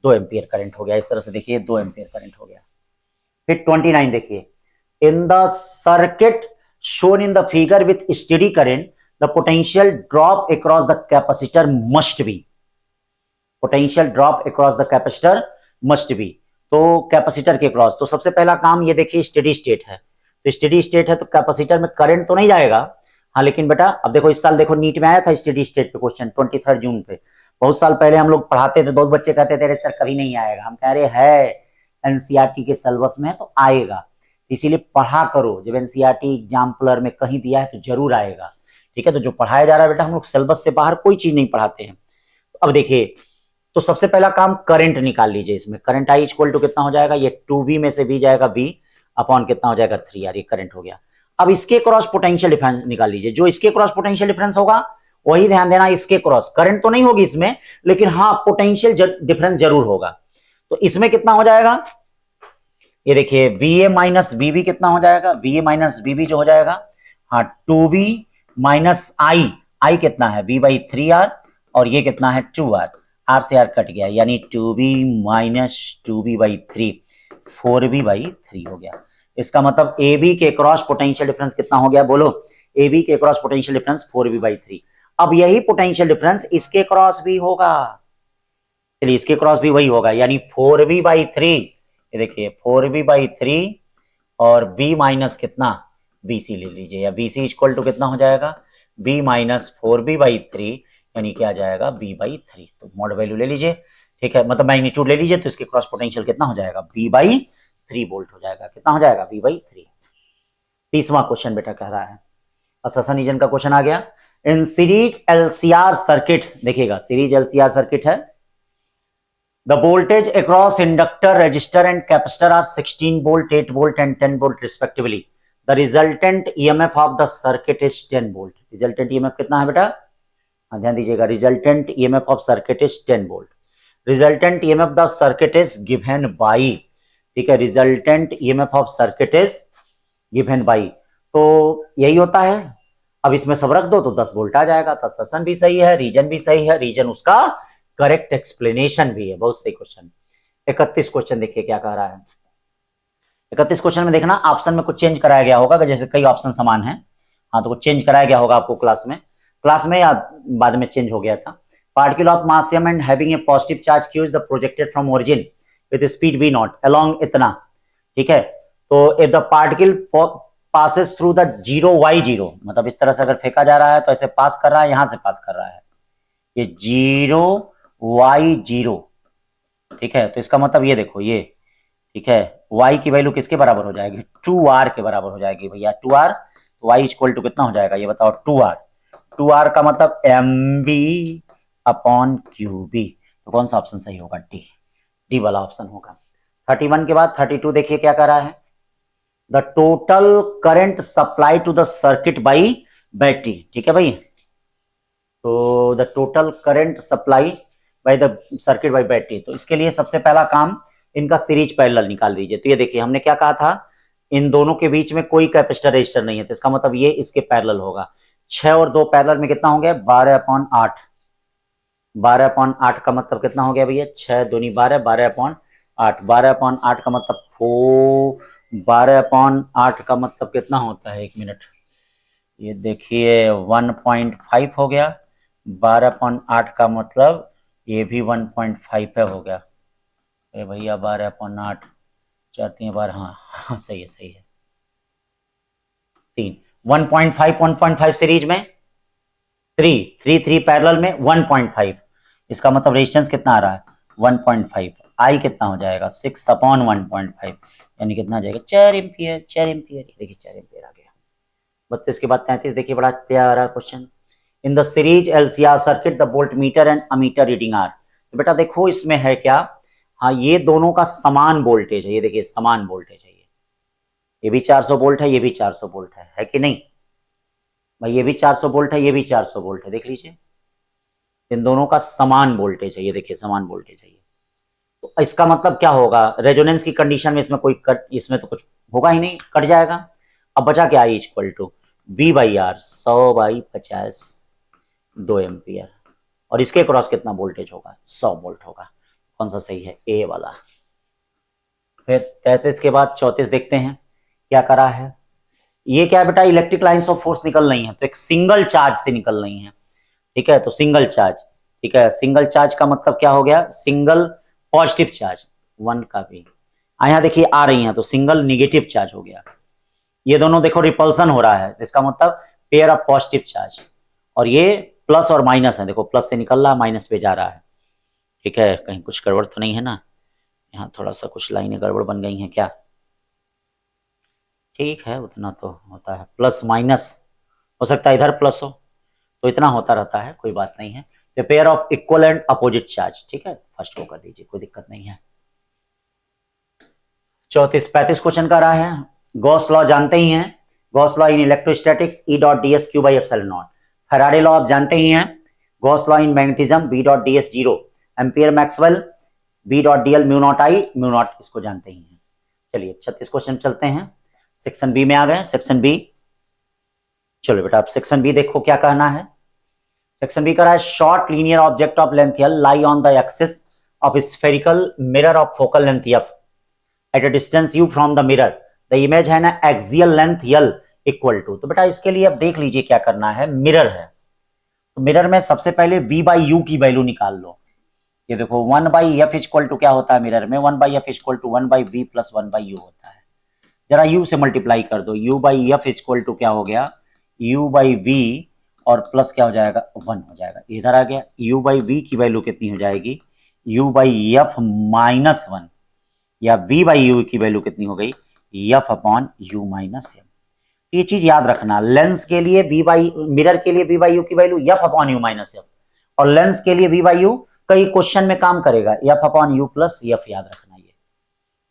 2 एम्पियर करंट हो गया, इस तरह से देखिए 2 एम्पियर करंट हो गया। फिर 29 देखिए, इन the circuit shown in the figure with steady current the potential drop across the capacitor must be, potential drop across the capacitor must be, तो कैपेसिटर के क्रॉस, तो सबसे पहला काम ये देखिए स्टेडी स्टेट है, तो स्टेडी स्टेट है तो कैपेसिटर में करंट तो नहीं जाएगा, हाँ लेकिन बेटा अब देखो इस साल देखो नीट में आया था स्टेडी स्टेट पे क्वेश्चन 23 जून पे, बहुत साल पहले हम लोग पढ़ाते थे, बहुत बच्चे कहते थे सर कभी नहीं आएगा, हम कह रहे है एनसीईआरटी के सिलेबस में तो आएगा, इसीलिए पढ़ा करो, जब एनसीईआरटी एग्जाम्पलर में कहीं दिया है तो जरूर आएगा, ठीक है, तो जो पढ़ाया जा रहा है बेटा हम लोग सिलेबस से बाहर कोई चीज नहीं पढ़ाते हैं। तो अब देखिए, तो सबसे पहला काम करंट निकाल लीजिए, इसमें करंट आई इक्वल टू कितना हो जाएगा, ये 2V में से V जाएगा V अपॉन कितना हो जाएगा 3R, ये करंट हो गया। अब इसके क्रॉस पोटेंशियल डिफरेंस निकाल लीजिए, जो इसके क्रॉस पोटेंशियल डिफरेंस होगा वही ध्यान देना, इसके क्रॉस करंट तो नहीं होगी इसमें, लेकिन हाँ पोटेंशियल डिफरेंस जरूर होगा, तो इसमें कितना हो जाएगा, ये देखिए VA माइनस VB कितना हो जाएगा, VA माइनस VB जो हो जाएगा, हाँ 2B माइनस I कितना है V/3R, और ये कितना है 2R, R से R कट गया, यानी 2B माइनस 2B/3 4B/3 हो गया, इसका मतलब AB के क्रॉस पोटेंशियल डिफरेंस कितना हो गया बोलो, AB के क्रॉस पोटेंशियल डिफरेंस 4B/3, अब यही पोटेंशियल डिफरेंस इसके क्रॉस भी होगा, चलिए इसके क्रॉस भी वही होगा, यानी 4B/3, ये देखिए 4B/3 और B माइनस कितना BC ले लीजिए, या BC इक्वल टू कितना हो जाएगा B माइनस 4B/3, यानी क्या आ जाएगा B/3, तो मॉड वैल्यू ले लीजिए, ठीक है, मतलब मैग्नीट्यूड ले लीजिए, तो इसके क्रॉस पोटेंशियल कितना हो जाएगा B/3 वोल्ट हो जाएगा, कितना हो जाएगा B/3। 30वां क्वेश्चन बेटा कह रहा है अससन रीजन का क्वेश्चन आ गया। इन सीरीज एलसीआर सर्किट, देखिएगा सीरीज एलसीआर सर्किट है, the voltage across inductor, resistor and capacitor are 16 volt, 8 volt and 10 volt respectively. The resultant EMF of the circuit is 10 volt. Resultant EMF कितना है बेटा? हाँ ध्यान दीजिएगा, resultant EMF of circuit is 10 volt. Resultant EMF the circuit is given by, ठीक है, resultant EMF of circuit is given by, तो यही होता है। अब इसमें सब रख दो तो 10 वोल्ट आ जाएगा। तो ससन भी सही है, रीजन भी सही है, रीजन उसका करेक्ट एक्सप्लेनेशन भी है। बहुत सही क्वेश्चन। 31 क्वेश्चन देखिए क्या कह रहा है। 31 क्वेश्चन में देखना ऑप्शन में कुछ चेंज कराया गया होगा, जैसे कई ऑप्शन समान है, हाँ तो कुछ चेंज कराया गया होगा आपको क्लास में या बाद में चेंज हो गया था। Particle of mass m and having a positive charge q is the projected from origin with speed v not along इतना, ठीक है। तो if the particle passes through the 0y0, मतलब इस तरह से अगर फेंका जा रहा है तो ऐसे पास कर रहा है, यहां से पास कर रहा है, ये 0y0, ठीक है। तो इसका मतलब ये देखो ये, ठीक है, y की वैल्यू किसके बराबर हो जाएगी? 2r के बराबर हो जाएगी भैया, 2r। तो y इक्वल टू कितना हो जाएगा ये बताओ? 2r। 2r का मतलब mb अपॉन qb। तो कौन सा ऑप्शन सही होगा? डी वाला ऑप्शन होगा। 31 के बाद 32 देखिए क्या कर रहा है। The total current supply to the circuit by battery, ठीक है भाई। तो the total current supply by the circuit by battery, तो इसके लिए सबसे पहला काम इनका सीरीज पैरेलल निकाल दीजिए। तो ये देखिए हमने क्या कहा था, इन दोनों के बीच में कोई कैपेसिटर रजिस्टर नहीं है, तो इसका मतलब ये इसके पैरेलल होगा। 6 और 2 पैरेलल में कितना हो गया? 12/8। 12/8 का मतलब कितना हो गया भैया? 6 दूनी 12, 12/8। 12/8 का मतलब 12/8 का मतलब कितना होता है? 1 मिनट, ये देखिए 1.5 हो गया। 12/8 का मतलब ये भी 1.5 है, हो गया। अरे भैया 12/8 4 3 12, हाँ सही है सही है। 3 1.5 सीरीज में, 3 पैरेलल में 1.5, इसका मतलब रेजिस्टेंस कितना आ रहा है? 1.5। आई कितना हो जाएगा? 6/1.5, यानी कितना आ जाएगा? 4 एम्पियर। 4 एम्पियर, देखिए 4 एम्पियर आ गया। 32 के बाद 33 देखिए, बड़ा प्यारा question. In the series LCR circuit the voltmeter and ammeter reading are. तो बेटा देखो इसमें है क्या, हाँ ये दोनों का समान वोल्टेज है, ये देखिए समान वोल्टेज है। ये भी 400 वोल्ट है, ये भी 400 वोल्ट है कि नहीं भाई? ये भी 400 वोल्ट है, ये भी 400 वोल्ट है, देख लीजिए इन दोनों का समान वोल्टेज है, ये देखिए समान वोल्टेज है। तो इसका मतलब क्या होगा? रेजोनेंस की कंडीशन में इसमें कोई कट, इसमें तो कुछ होगा ही नहीं, कट जाएगा। अब बचा क्या? I equal to V/R 100/50 2 ampere, और इसके क्रॉस कितना वोल्टेज होगा? 100 वोल्ट होगा। कौन सा सही है? ए वाला। फिर 33 के बाद 34 देखते हैं क्या करा है। ये क्या है बेटा? इलेक्ट्रिक लाइंस ऑफ फोर्स निकल रही है, तो एक सिंगल चार्ज से निकल रही है, ठीक है। तो सिंगल चार्ज, ठीक है, सिंगल चार्ज का मतलब क्या हो गया? सिंगल पॉजिटिव चार्ज, 1 का भी यहां देखिए आ रही हैं, तो सिंगल निगेटिव चार्ज हो गया। ये दोनों देखो रिपल्सन हो रहा है, इसका मतलब पेयर ऑफ पॉजिटिव चार्ज, और ये प्लस और माइनस है, देखो प्लस से निकल रहा है माइनस पे जा रहा है, ठीक है। कहीं कुछ गड़बड़ तो नहीं है ना? यहाँ थोड़ा सा कुछ लाइनें गड़बड़ बन गई हैं क्या? ठीक है, उतना तो होता है, प्लस माइनस हो सकता है, इधर प्लस हो तो इतना होता रहता है, कोई बात नहीं है। तो pair of equal and opposite charge, ठीक है, फर्स्ट को कर दीजिए, कोई दिक्कत नहीं है। 35 क्वेश्चन का रहा है। गॉस लॉ जानते ही हैं, Gauss law in electrostatics E.ds Q/ε0। Faraday law आप जानते ही हैं, Gauss law in magnetism B.ds 0। Ampere Maxwell B.dl μ0I μ0, इसको जानते ही हैं। चलिए 36 क्वेश्चन चलते हैं, सेक्शन बी में आ गए। सेक्शन बी, चलो बेटा आप सेक्शन बी देखो क्या कहना है। सेक्शन बी कह रहा है short linear object of length L lie on the axis of spherical mirror of focal length F at a distance U from the mirror. The image है ना axial length L equal to. तो बेटा इसके लिए अब देख लीजिए क्या करना है। मिरर है तो मिरर में सबसे पहले V/U की वैल्यू निकाल लो। ये देखो 1/F इक्वल टू क्या होता है मिरर में? 1/F equal to 1/V plus 1/U होता है। जरा U से मल्टीप्लाई कर दो, U/F इक्वल टू क्या हो गया? U/V और प्लस क्या हो जाएगा? 1 हो जाएगा। इधर आ गया U/V की वैल्यू कितनी हो जाएगी? U/F माइनस 1, या V/U की वैल्यू कितनी हो गई? F/U minus M। ये चीज याद रखना, लेंस के लिए v बाई, मिरर के लिए v बाई यू की value F upon you minus F, और लेंस के लिए v बाई यू कई क्वेश्चन में काम करेगा F upon u plus F. याद रखना, ये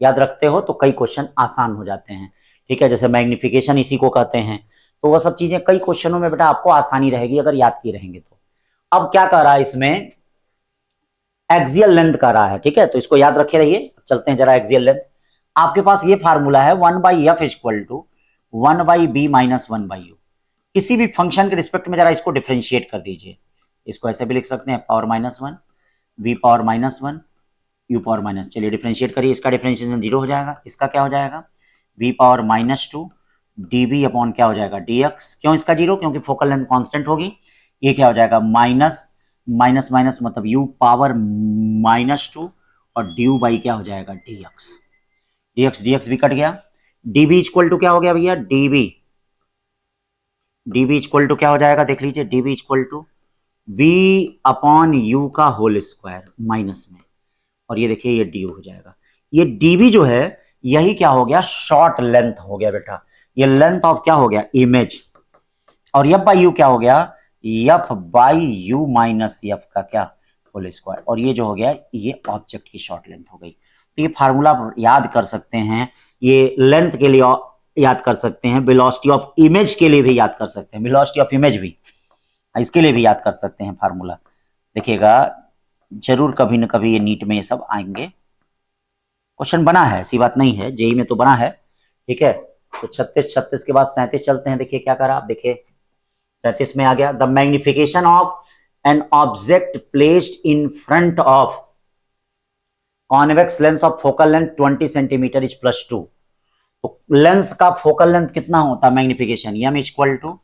याद रखते हो तो कई क्वेश्चन आसान हो जाते हैं। ठीक है, जैसे मैग्निफिकेशन इसी को कहते हैं, तो वो सब चीजें कई क्वेश्चनों में बेटा आपको आसानी रहेगी अगर याद की रहेंगे तो। अब क्या कर रहा है इसमें, एक्सियल लेंथ कर रहा है। ठीक है, तो इसको याद रखे रहिए। चलते हैं जरा एक्सियल लेंथ। आपके पास ये फार्मूला है 1 by f equal to 1 by b minus 1 by u. किसी भी फंक्शन के रिस्पेक्ट में जरा इसको डिफरेंशिएट कर दीजिए। इसको ऐसे भी लिख सकते हैं power minus 1 we power minus 1 you power minus, चलिए डिफरेंशिएट करिए। इसका डिफरेंशिएशन 0 हो जाएगा, इसका क्या हो जाएगा v power minus 2 d b upon क्या हो जाएगा डी एक्स। क्यों इसका 0, क्योंकि फोकल लेंथ कांस्टेंट होगी। ये क्या हो जाएगा माइनस माइनस माइनस मतलब यू पावर माइनस 2 और डी यू बाई क्या हो जाएगा डी एक्स। डी एक्स भी कट गया। डीबी इक्वल टू क्या हो गया भैया, डीबी इक्वल टू क्या हो जाएगा देख लीजिए, d b equal to v upon u का होल स्क्वायर माइनस में, और ये देखिए ये डी हो जाएगा। ये डीबी जो है यही क्या हो गया शॉर्ट लेंथ हो गया बेटा, ये लेंथ ऑफ क्या हो गया इमेज, और एफ बाई यू क्या हो गया F by you minus F का क्या होल स्क्वायर, और ये जो हो गया ये ऑब्जेक्ट की शॉर्ट लेंथ हो गई। तो ये फार्मूला याद कर सकते हैं, ये लेंथ के लिए याद कर सकते हैं, वेलोसिटी ऑफ इमेज के लिए भी याद कर सकते हैं, वेलोसिटी ऑफ इमेज भी इसके लिए भी याद कर सकते हैं फार्मूला। देखिएगा जरूर कभी न कभी ये नीट में ये सब आएंगे, क्वेश्चन बना है, ऐसी बात नहीं है, जेई में तो बना है। ठीक है, तो 36 के बाद 37 चलते हैं। देखिए क्या करा आप, देखिए 37 में आ गया the magnification of an object placed in front of convex lens of focal length 20 centimeter is +2। तो लेंस का फोकल लेंथ कितना होता है magnification, m equal to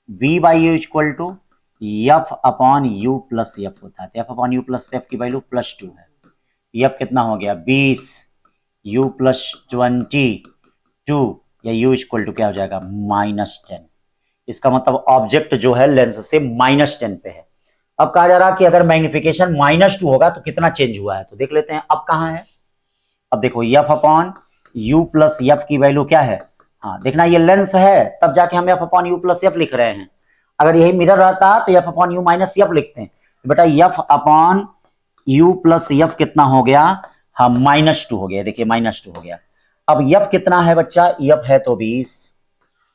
v by u equal to f upon u plus f होता है। F upon u plus f की value +2 है। F कितना हो गया 20 यू प्लस 22 या यू इक्वल टू क्या हो जाएगा -10। इसका मतलब ऑब्जेक्ट जो है लेंस से -10 पे है। अब कहा जा रहा कि अगर मैग्निफिकेशन -2 होगा तो कितना चेंज हुआ है, तो देख लेते हैं अब कहां है। अब देखो F upon u plus f की वैल्यू क्या है, हाँ देखना ये लेंस है तब जाके हम F upon u plus F लिख रहे हैं। अगर यही मिरर रहता तो F upon you minus F लिखते हैं। तो बेटा F upon u plus F कितना हो गया, हाँ -2 हो गया। देखिए -2 हो गया। अब एफ कितना है बच्चा, एफ है तो 20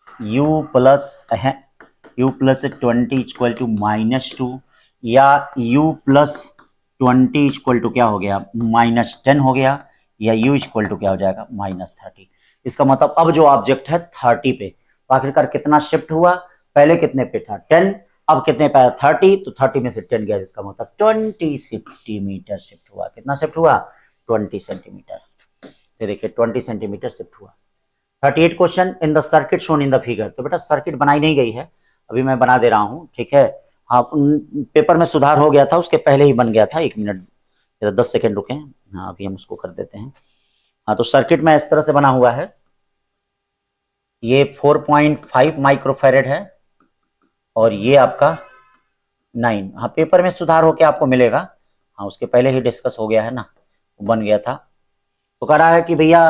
यू प्लस 20 इक्वल टू -2 या u प्लस 20 इक्वल टू क्या हो गया -10 हो गया, या u इक्वल टू क्या हो जाएगा -30। इसका मतलब अब जो ऑब्जेक्ट है 30 पे, तो आखिरकार कितना शिफ्ट हुआ, पहले कितने पे था 10, अब कितने पे 30, तो 30 में से 10 गया, जिसका मतलब 20 सेंटीमीटर शिफ्ट हुआ। कितना शिफ्ट हुआ 20 सेंटीमीटर। तो देखिए 20 सेंटीमीटर शिफ्ट हुआ। 38 question in the circuit shown in the figure. तो बेटा सर्किट बनाई नहीं गई है, अभी मैं बना दे रहा हूं। ठीक है, हाँ पेपर में सुधार हो गया था, उसके पहले ही बन गया था। 1 मिनट 10 सेकेंड रुके, हाँ अभी हम उसको कर देते हैं। हाँ तो सर्किट में इस तरह से बना हुआ है, ये 4.5 माइक्रोफेरेड है और ये आपका 9। हाँ पेपर में सुधार होके आपको मिलेगा, हाँ उसके पहले ही डिस्कस हो गया है ना, बन गया था। तो कह रहा है कि भैया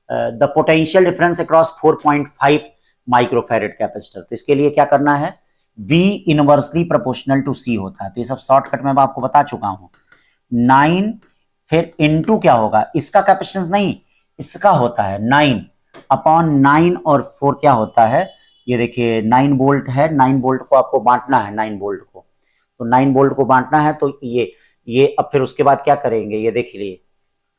the potential difference across 4.5 microfarad capacitor. तो इसके लिए क्या करना है, V inversely proportional to C होता है। तो ये सब शॉर्टकट में मैं आपको बता चुका हूं। 9 फिर इनटू क्या होगा, इसका कैपेसिटेंस नहीं इसका होता है 9 अपॉन 9 और 4 क्या होता है, ये देखिए 9 वोल्ट है। 9 वोल्ट को आपको बांटना है, 9 वोल्ट को, तो 9 वोल्ट को बांटना है। तो ये अब फिर उसके बाद क्या करेंगे, ये देख लीजिए,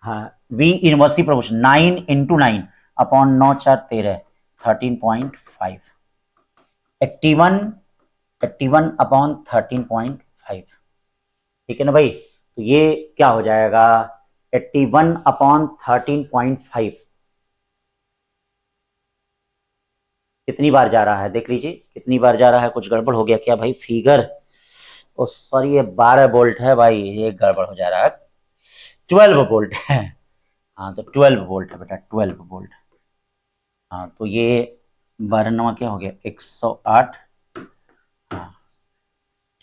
हाँ V inversely proportional 9 into 9 upon 9 4 13 13.5 81 upon 13.5। ठीक है ना भाई, तो ये क्या हो जाएगा 81 अपॉन 13.5। कितनी बार जा रहा है देख लीजिए, कितनी बार जा रहा है। कुछ गड़बड़ हो गया क्या भाई फिगर, ओ सॉरी ये 12 वोल्ट है भाई, ये गड़बड़ हो जा रहा है। 12 वोल्ट है, हाँ तो 12 वोल्ट है बेटा, 12 वोल्ट। हाँ तो ये 12 9 क्या हो गया 108। हाँ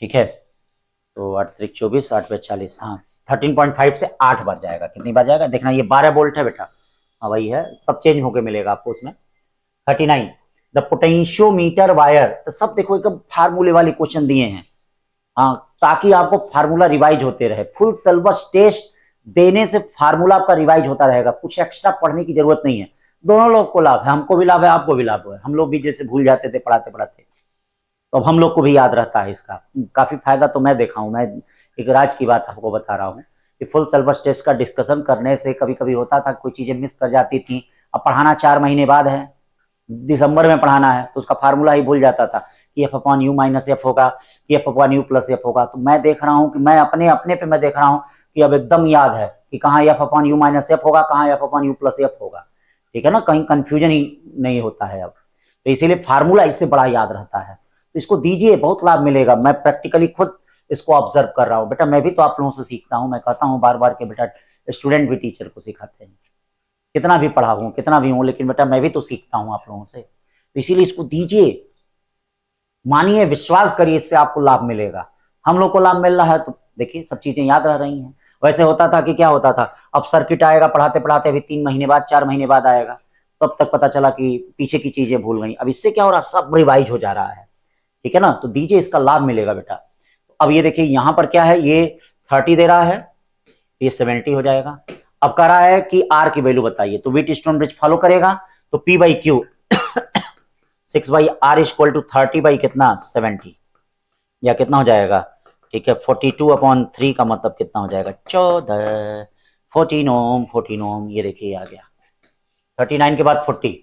ठीक है, तो 8 3 24 8 पे 40, हाँ 13.5 से 8 बार जाएगा। कितनी बार जाएगा देखना, ये 12 वोल्ट है बेटा, हाँ वही है, सब चेंज होके मिलेगा आपको उसमें। 39 द पोटेंशियोमीटर वायर, तो सब देखो एकदम फार्मूले वाले क्वेश्चन दिए हैं, हाँ, ताकि आपको फार्मूला रिवाइज होते रहे। फुल सिलेबस टेस्ट देने से फार्मूला आपका रिवाइज होता रहेगा, कुछ एक्स्ट्रा पढ़ने की जरूरत नहीं है। दोनों लोग को लाभ है, हमको भी लाभ है, आपको भी लाभ है। हम लोग भी जैसे भूल जाते थे पढ़ाते पढ़ाते, तो अब हम लोग को भी याद रहता है इसका, काफी फायदा तो मैं देखा हूं। मैं एक राज की बात आपको बता रहा हूँ कि फुल सिलेबस टेस्ट का डिस्कशन करने से कभी कभी होता था कोई चीजें मिस कर जाती थी। अब पढ़ाना 4 महीने बाद है, दिसंबर में पढ़ाना है, तो उसका फार्मूला ही भूल जाता था कि F upon you minus F होगा, कि F upon u plus F होगा। तो मैं देख रहा हूँ कि मैं अपने अपने पे मैं देख रहा हूँ कि अब एकदम याद है कि कहाँ F upon you minus F होगा, कहाँ F upon u plus F होगा। ठीक है ना, कहीं कंफ्यूजन ही नहीं होता है अब, तो इसीलिए फार्मूला इससे बड़ा याद रहता है। तो इसको दीजिए, बहुत लाभ मिलेगा। मैं प्रैक्टिकली खुद इसको ऑब्जर्व कर रहा हूँ। बेटा मैं भी तो आप लोगों से सीखता हूँ, मैं कहता हूँ बार बार के बेटा स्टूडेंट भी टीचर को सिखाते हैं, कितना भी पढ़ा हूँ कितना भी हूँ, लेकिन बेटा मैं भी तो सीखता हूँ आप लोगों से, तो इसीलिए इसको दीजिए, मानिए, विश्वास करिए, इससे आपको लाभ मिलेगा। हम लोग को लाभ मिल रहा है तो देखिए सब चीजें याद रह रही हैं। वैसे होता था कि क्या होता था, अब सर्किट आएगा पढ़ाते पढ़ाते, अभी 3 महीने बाद 4 महीने बाद आएगा, तब तक पता चला कि पीछे की चीजें भूल गई। अब इससे क्या हो रहा, सब रिवाइज हो जा रहा है। ठीक है ना, तो दीजिए, इसका लाभ मिलेगा बेटा। अब ये देखिए यहां पर क्या है, ये 30 दे रहा है, ये 70 हो जाएगा। अब कह रहा है कि आर की वैल्यू बताइए, तो व्हीटस्टोन ब्रिज फॉलो करेगा, तो P by Q 6/r equal to 30 by कितना 70, या कितना हो जाएगा, ठीक है 42/3 का मतलब कितना हो जाएगा 14, 14 ओम 14 ओम। ये देखिए आ गया 39 के बाद 40।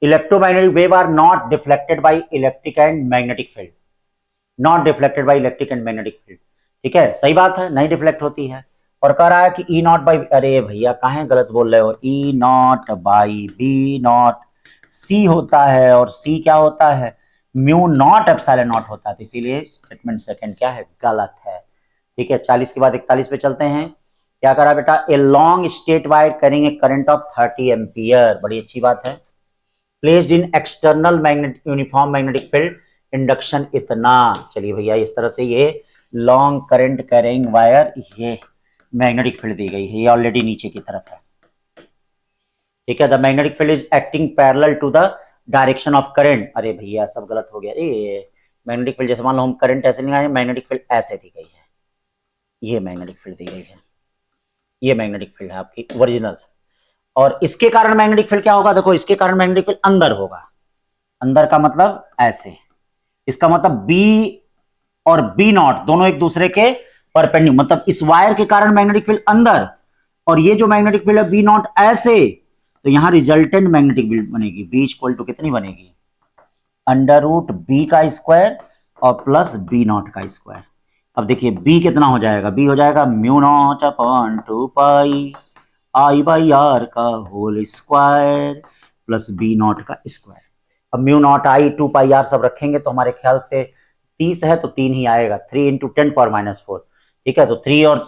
Electromagnetic wave are not deflected by electric and magnetic field, not deflected by electric and magnetic field. ठीक है, सही बात है, नहीं डिफ्लेक्ट होती है। और कह रहा है कि ई नॉट बाई, अरे भैया कहाँ गलत बोल रहे हो, ई नॉट बाई बी नॉट सी होता है, और सी क्या होता है, म्यू नॉट एप्सिलॉन नॉट होता है, तो इसीलिए स्टेटमेंट सेकंड क्या है, गलत है। ठीक है, 40 के बाद 41 पे चलते हैं। क्या करा बेटा, a long straight wire carrying a current of 30 ampere, बड़ी अच्छी बात है, placed in external magnetic uniform magnetic field, induction इतना। चलिए भैया इस तरह से ये लॉन्ग करंट कैरिंग वायर, ये मैग्नेटिक फील्ड दी गई है, ये ऑलरेडी नीचे की तरफ है। ठीक है, the magnetic field is acting parallel to the direction of current. अरे भैया सब गलत हो गया, ये मैग्नेटिक फील्ड जैसे मान लो हम करंट ऐसे लगाए, मैग्नेटिक फील्ड ऐसे दी गई है, ये मैग्नेटिक फील्ड दी गई है, ये मैग्नेटिक फील्ड है आपकी ओरिजिनल। और इसके कारण मैग्नेटिक फील्ड क्या होगा, देखो इसके कारण मैग्नेटिक फील्ड अंदर होगा, अंदर का मतलब ऐसे, इसका मतलब बी और बी नॉट दोनों एक दूसरे के परपेंडिकुलर, मतलब इस वायर के कारण मैग्नेटिक फील्ड अंदर, और ये जो मैग्नेटिक फील्ड है बी नॉट ऐसे, तो यहां रिजल्टेंट मैग्नेटिक फील्ड बनेगी बी इक्वल टू कितनी बनेगी, अंडर रूट बी का स्क्वायर और प्लस बी नॉट का स्क्वायर। अब देखिए बी कितना हो जाएगा, बी हो जाएगा mu naught upon 2 pi I by R का whole square plus B naught का स्क्वायर। अब mu naught I 2 pi R सब रखेंगे तो हमारे ख्याल से 30 है तो 3 ही आएगा, 3 इंटू 10⁻⁻⁴। ठीक है, तो 3 और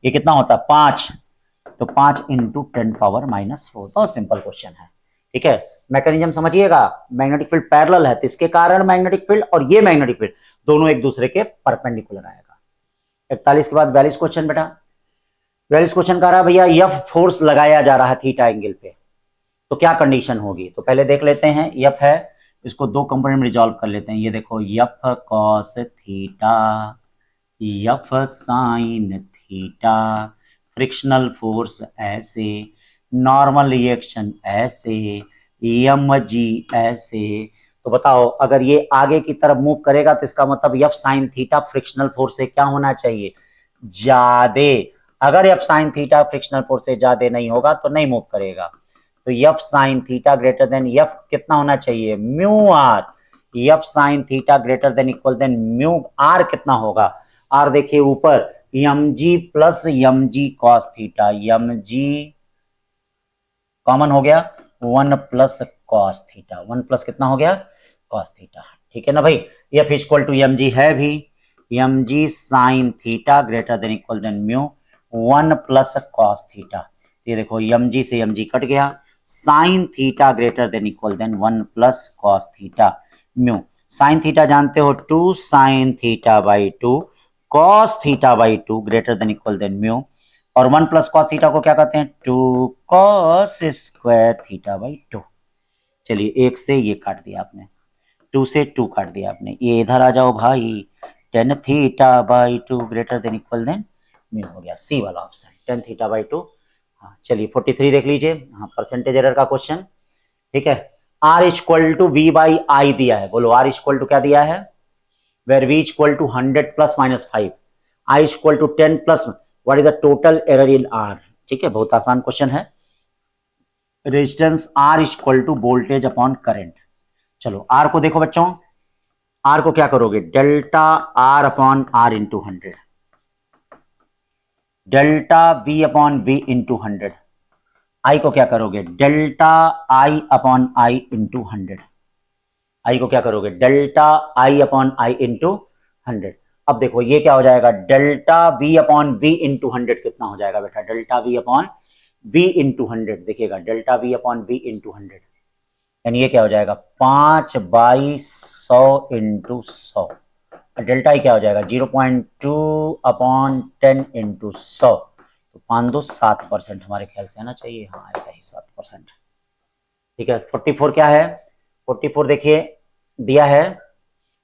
ये कितना होता है 5, तो 5 इंटू 10⁻⁻⁴। बहुत सिंपल क्वेश्चन है। ठीक है, मैकेनिज्म समझिएगा, मैग्नेटिक फील्ड पैरेलल है तो इसके कारण मैग्नेटिक फील्ड और ये मैग्नेटिक फील्ड दोनों एक दूसरे के परपेंडिकुलर आएगा। 41 के बाद 42 क्वेश्चन बेटा, 42 क्वेश्चन कह रहा है भैया एफ फोर्स लगाया जा रहा है थीटा एंगल पे, तो क्या कंडीशन होगी। तो पहले देख लेते हैं, एफ है, इसको 2 कंपोनेंट में रिजॉल्व कर लेते हैं। ये देखो F cos theta, F sine theta, frictional force ऐसे, नॉर्मल रिएक्शन ऐसे, एम जी ऐसे। तो बताओ अगर ये आगे की तरफ मूव करेगा तो इसका मतलब F sine theta frictional force से क्या होना चाहिए, ज्यादा। अगर F sine theta frictional force से ज्यादा नहीं होगा तो नहीं मूव करेगा। तो F sine theta greater than F कितना होना चाहिए, mu R. F sine theta greater than equal than mu R कितना होगा, आर देखिए ऊपर m g plus m g cos theta, m g common हो गया 1 प्लस कॉस थीटा, 1 प्लस कितना हो गया कॉस थीटा। ठीक है ना भाई, F equal to m g है भी, m g sine theta greater than equal than mu 1 plus cos theta. ये देखो एम जी से एम जी कट गया, sine theta greater than equal than 1 plus cos theta mu. Sine theta जानते हो 2 sine theta by 2 cos theta by 2 greater than equal than mu, और 1 plus cos theta को क्या कहते हैं 2 cos square theta by 2। चलिए एक से ये काट दिया आपने, 2 से 2 काट दिया आपने, ये इधर आ जाओ भाई, tan theta by 2 greater than equal than mu हो गया, सी वाला ऑप्शन, tan थीटा बाई 2। हाँ चलिए 43 देख लीजिए, हाँ परसेंटेज एरर का क्वेश्चन, ठीक है। R equal to V by I दिया है, बोलो R इक्वल टू क्या दिया है, where V equal to 100 plus minus 5, I equal to 10 plus, what is the total error in R, ठीक है, बहुत आसान क्वेश्चन है। Resistance R equal to voltage upon current, चलो R को देखो बच्चों, R को क्या करोगे, delta R upon R into 100, delta V upon V into 100, I को क्या करोगे, delta I upon I into 100, I को क्या करोगे, delta I upon I into 100। अब देखो ये क्या हो जाएगा, delta V upon V into 100 कितना हो जाएगा बेटा, delta V upon V into 100, देखिएगा delta V upon V into 100, यानी ये क्या हो जाएगा 5/100 इंटू 100, डेल्टा ही क्या हो जाएगा 0.2 अपॉन 10 इंटू 100, तो 5-7% हमारे ख्याल से आना चाहिए, हाँ आएगा ही 7%, ठीक है। 44 क्या है, 44 देखिए दिया है,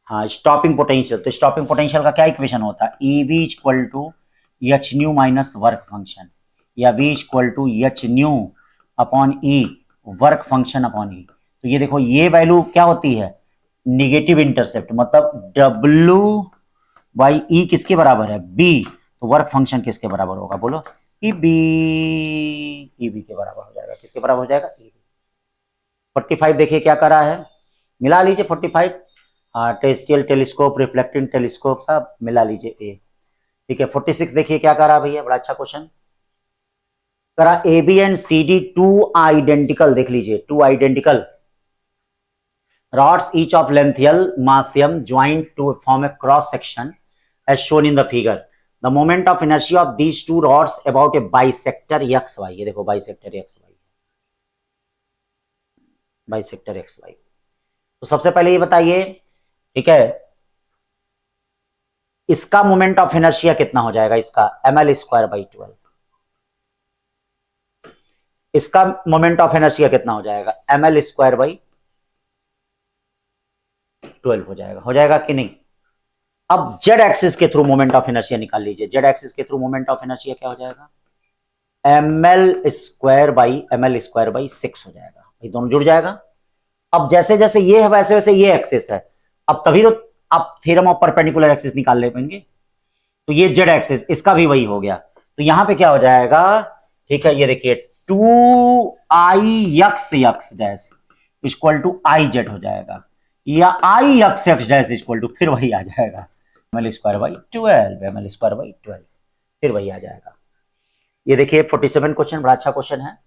हाँ स्टॉपिंग पोटेंशियल, तो स्टॉपिंग पोटेंशियल का क्या इक्वेशन होता है, EV equal to h nu minus work function, या V equal to h nu upon E work function upon E। तो ये देखो ये वैल्यू क्या होती है, निगेटिव इंटरसेप्ट, मतलब W बाई E किसके बराबर है, B, तो वर्क फंक्शन किसके बराबर होगा, बोलो EB, EB के बराबर हो जाएगा, किसके बराबर हो जाएगा, EB। 45 देखिए क्या करा है, मिला लीजिए 45, टेरेस्ट्रियल टेलीस्कोप, रिफ्लेक्टिंग टेलीस्कोप सब मिला लीजिए ए, ठीक है। 46 देखिए क्या करा भैया, बड़ा अच्छा क्वेश्चन करा, AB and CD two identical, देख लीजिए two identical rods each of length L, mass m, joined to form a cross section as shown in the figure. The moment of inertia of these two rods about a bisector XY, ये देखो bisector XY, bisector XY। तो सबसे पहले ये बताइए, ठीक है, इसका मोमेंट ऑफ इनर्शिया कितना हो जाएगा, इसका ml स्क्वायर बाई 12, इसका मोमेंट ऑफ इनर्शिया कितना हो जाएगा, ml स्क्वायर बाई 12 हो जाएगा कि नहीं। अब जेड एक्सिस के थ्रू मोमेंट ऑफ इनर्शिया निकाल लीजिए, जेड एक्सिस के थ्रू मोमेंट ऑफ इनर्शिया क्या हो जाएगा, ml स्क्वायर बाई 6 हो जाएगा, ये दोनों जुड़ जाएगा। अब जैसे जैसे ये है वैसे वैसे ये एक्सिस है, अब तभी तो आप थ्योरम ऑफ परपेंडिकुलर एक्सिस निकाल ले पाएंगे, तो ये जेड एक्सिस इसका भी वही हो गया, तो यहां पे क्या हो जाएगा, ठीक है, ये देखिए 2IX dash equal to IZ हो जाएगा, या IX डैश इक्वल टू फिर वही आ जाएगा ml स्क्वायर बाई 12, फिर वही आ जाएगा। ये देखिए 47 क्वेश्चन, बड़ा अच्छा क्वेश्चन है,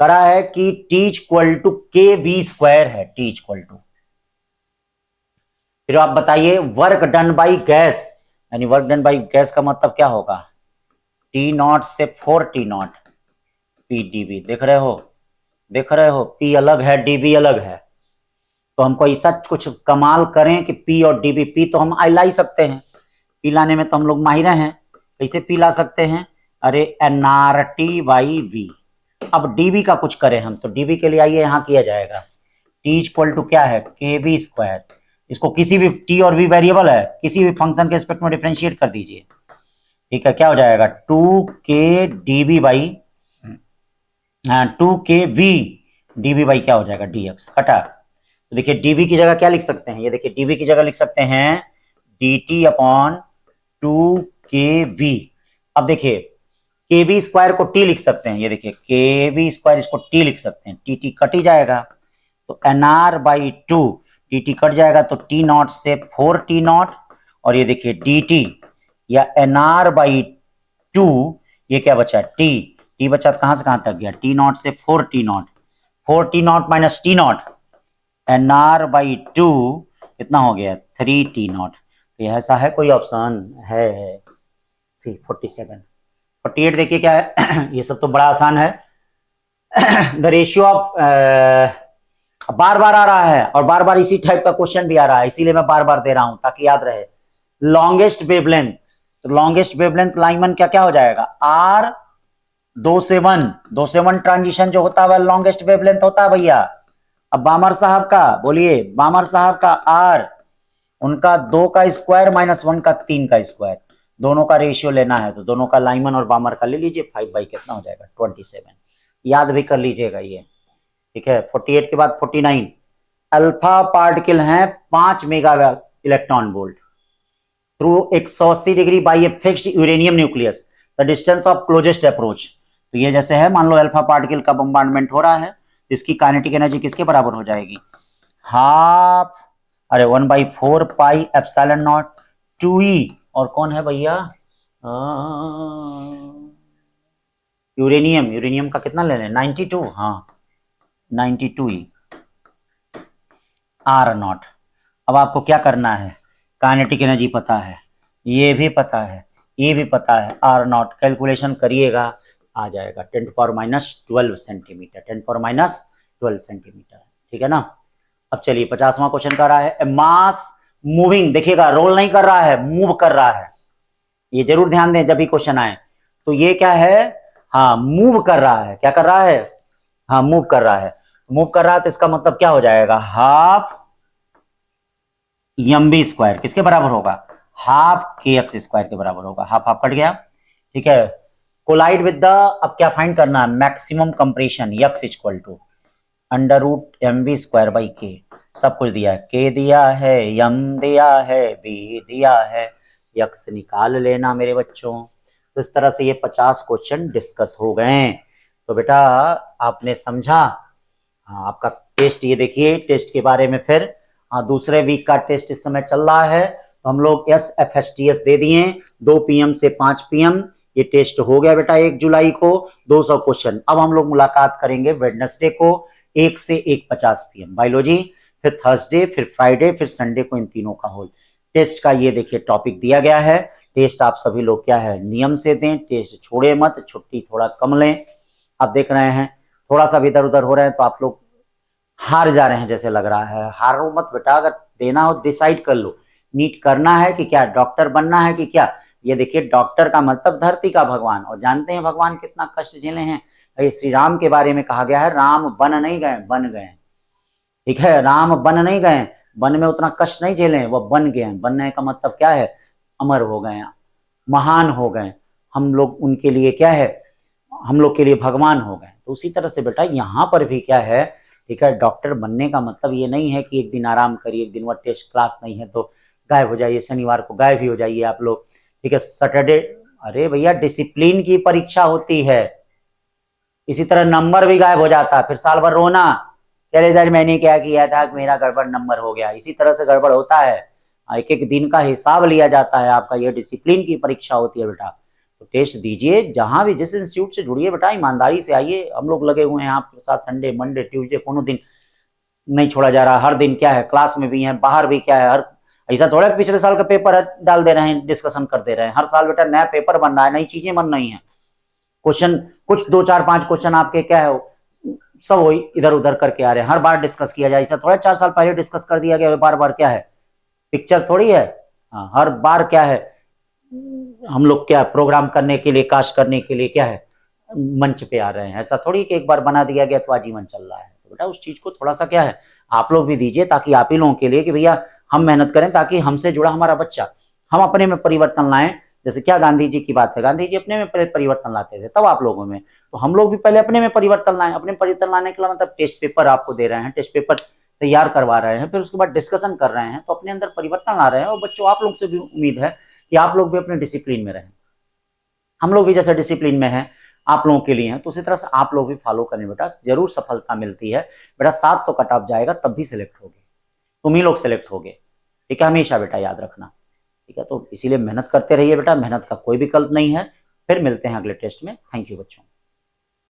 करा है कि T equal to KV square है, T इक्वल टू, फिर आप बताइए वर्क डन बाई गैस, यानी वर्क डन बाई गैस का मतलब क्या होगा, T0 से 4T0 PdV, देख रहे हो, P अलग है DV अलग है, तो हमको ऐसा कुछ कमाल करें कि P और DV, P तो हम ला ही सकते हैं, P लाने में तो हम लोग माहिर हैं, कैसे P ला सकते हैं, अरे nRT बाई V। अब DV का कुछ करें हम, तो DV के लिए आइए यहां किया जाएगा, T इक्वल टू क्या है KV स्क्वायर, इसको किसी भी T और V वेरिएबल है, किसी भी फंक्शन के रिस्पेक्ट में डिफरेंशिएट कर दीजिए, ठीक है, क्या हो जाएगा 2KdV by 2KV dV by क्या हो जाएगा dx, कटा। तो देखिए dV की जगह क्या लिख सकते हैं, ये देखिए dV की जगह लिख सकते हैं dt अपॉन 2KV। अब देखिए KV स्क्वायर को T लिख सकते हैं, ये देखिए KV स्क्वायर इसको T लिख सकते हैं, टी कट ही जाएगा, तो nr बाई 2, dt कट जाएगा तो T0 से 4T0, और ये देखिए dt या nr बाई 2, ये क्या बचा T बचा कहां से कहां तक गया, T0 से 4T0, 4T0 minus T0, nr by 2 कितना हो गया 3T0। ये ऐसा है कोई ऑप्शन है, सी 47। 48 देखिए क्या है, ये सब तो बड़ा आसान है, द रेशियो ऑफ, बार बार आ रहा है और बार बार इसी टाइप का क्वेश्चन भी आ रहा है, इसीलिए मैं बार बार दे रहा हूं ताकि याद रहे। लॉन्गेस्ट वेवलेंथ, तो लॉन्गेस्ट वेवलेंथ लाइमन क्या क्या हो जाएगा, R 2 से 1 ट्रांजिशन जो होता है वह लॉन्गेस्ट वेवलेंथ होता है भैया, अब बामर साहब का बोलिए, बामर साहब का आर, उनका 2 का स्क्वायर माइनस 1 का 3 का स्क्वायर, दोनों का रेशियो लेना है तो दोनों का लाइमन और बामर का ले लीजिए। 5 बाई कितना हो जाएगा 27, याद भी कर लीजिएगा ये, ठीक है। 48 के बाद 49, अल्फा पार्टिकल हैं 5 mega electron volt through 180 degree by a fixed uranium nucleus, the distance of closest approach. तो ये जैसे है, मान लो अल्फा पार्टिकल का बम्बार्डमेंट हो रहा है, इसकी काइनेटिक एनर्जी किसके बराबर हो जाएगी, हाफ, अरे 1/4 पाई एप्सिलॉन नॉट 2e, और कौन है भैया, यूरेनियम, यूरेनियम का कितना ले लें 92, हाँ 92e आर नॉट। अब आपको क्या करना है, काइनेटिक एनर्जी पता है, ये भी पता है, ये भी पता है, आर नॉट कैलकुलेशन करिएगा, आ जाएगा 10⁻12 सेंटीमीटर, 10⁻12 सेंटीमीटर, ठीक है ना। अब चलिए 50वां क्वेश्चन कर रहा है, मास मूविंग, देखिएगा रोल नहीं कर रहा है, मूव कर रहा है, ये जरूर ध्यान दें जब भी क्वेश्चन आए। तो ये क्या है, हाँ मूव कर रहा है, क्या कर रहा है, हाँ मूव कर रहा है, मूव कर रहा है तो इसका मतलब क्या हो जाएगा, हाफ एम बी स्क्वायर किसके बराबर होगा, हाफ के एक्स स्क्वायर के बराबर होगा, हाफ हाफ कट गया, ठीक है। कोलाइड विद द, अब क्या फाइंड करना है, maximum compression, x equal to under root m b square by k, सब कुछ दिया है, के दिया है, एम दिया है, बी दिया है, यक्स निकाल लेना मेरे बच्चों। तो इस तरह से ये 50 क्वेश्चन डिस्कस हो गए। तो बेटा आपने समझा, हाँ आपका टेस्ट ये देखिए, टेस्ट के बारे में फिर, हाँ दूसरे वीक का टेस्ट इस समय चल रहा है, तो हम लोग SFSTS दे दिए 2 PM से 5 PM, ये टेस्ट हो गया बेटा 1 जुलाई को 200 क्वेश्चन। अब हम लोग मुलाकात करेंगे वेडनेसडे को 1 से 1:50 PM बायोलॉजी, फिर थर्सडे, फिर फ्राइडे, फिर संडे को इन तीनों का होल टेस्ट का ये देखिए टॉपिक दिया गया है। टेस्ट आप सभी लोग क्या है नियम से दें, टेस्ट छोड़े मत, छुट्टी थोड़ा कम लें। आप देख रहे हैं थोड़ा सा भी इधर उधर हो रहे हैं तो आप लोग हार जा रहे हैं जैसे लग रहा है, हारो मत बेटा, अगर देना हो डिसाइड कर लो, नीट करना है कि क्या डॉक्टर बनना है कि क्या। ये देखिए डॉक्टर का मतलब धरती का भगवान, और जानते हैं भगवान कितना कष्ट झेले हैं। ये श्री राम के बारे में कहा गया है, राम बन नहीं गए, बन गए, ठीक है, राम बन नहीं गए, वन में उतना कष्ट नहीं झेले, वो बन गए। बनने का मतलब क्या है, अमर हो गए, महान हो गए, हम लोग उनके लिए क्या है, हम लोग के लिए भगवान हो गए। तो उसी तरह से बेटा यहाँ पर भी क्या है, ठीक है, डॉक्टर बनने का मतलब ये नहीं है कि एक दिन आराम करिए, एक दिन वो टेस्ट क्लास नहीं है तो गायब हो जाइए, शनिवार को गायब ही हो जाइए आप लोग, ठीक है, सैटरडे, अरे भैया डिसिप्लिन की परीक्षा होती है, इसी तरह नंबर भी गायब हो जाता है, फिर साल भर रोना, चले सर मैंने क्या किया था, मेरा गड़बड़ नंबर हो गया, इसी तरह से गड़बड़ होता है, एक एक दिन का हिसाब लिया जाता है आपका, ये डिसिप्लिन की परीक्षा होती है बेटा। तो टेस्ट दीजिए, जहां भी जिस इंस्टीट्यूट से जुड़िए बेटा ईमानदारी से आइए, हम लोग लगे हुए हैं आपके साथ, संडे मंडे ट्यूसडे कोनो दिन नहीं छोड़ा जा रहा, हर दिन क्या है क्लास में भी है, बाहर भी क्या है, हर ऐसा थोड़ा पिछले साल का पेपर डाल दे रहे हैं, डिस्कशन कर दे रहे हैं, हर साल बेटा नया पेपर बन रहा है, नई चीजें बन रही हैं, क्वेश्चन कुछ 2 4 5 क्वेश्चन आपके क्या है सब वही इधर उधर करके आ रहे हैं, हर बार डिस्कस किया जाए, ऐसा थोड़ा 4 साल पहले डिस्कस कर दिया गया, बार बार क्या है पिक्चर थोड़ी है, हाँ हर बार क्या है हम लोग क्या प्रोग्राम करने के लिए, कास्ट करने के लिए क्या है मंच पे आ रहे हैं, ऐसा थोड़ी कि एक बार बना दिया गया तो आजीवन चल रहा है। तो बेटा उस चीज को थोड़ा सा क्या है आप लोग भी दीजिए, ताकि आप ही लोगों के लिए कि भैया हम मेहनत करें, ताकि हमसे जुड़ा हमारा बच्चा, हम अपने में परिवर्तन लाएं। जैसे क्या गांधी जी की बात है, गांधी जी अपने में परिवर्तन लाते थे, तब आप लोगों में, तो हम लोग भी पहले अपने में परिवर्तन लाएं। अपने परिवर्तन लाने के लिए मतलब टेस्ट पेपर आपको दे रहे हैं, टेस्ट पेपर तैयार करवा रहे हैं, फिर उसके बाद डिस्कशन कर रहे हैं, तो अपने अंदर परिवर्तन ला रहे हैं। और बच्चों आप लोग से भी उम्मीद है कि आप लोग भी अपने डिसिप्लिन में रहें, हम लोग भी जैसे डिसिप्लिन में हैं आप लोगों के लिए हैं, तो उसी तरह से आप लोग भी फॉलो करें बेटा, जरूर सफलता मिलती है बेटा। 700 कट ऑफ जाएगा तब भी सिलेक्ट होगे, तुम ही लोग सिलेक्ट होगे, ठीक है, हमेशा बेटा याद रखना, ठीक है। तो इसीलिए मेहनत करते रहिए बेटा, मेहनत का कोई विकल्प नहीं है। फिर मिलते हैं अगले टेस्ट में, थैंक यू बच्चों।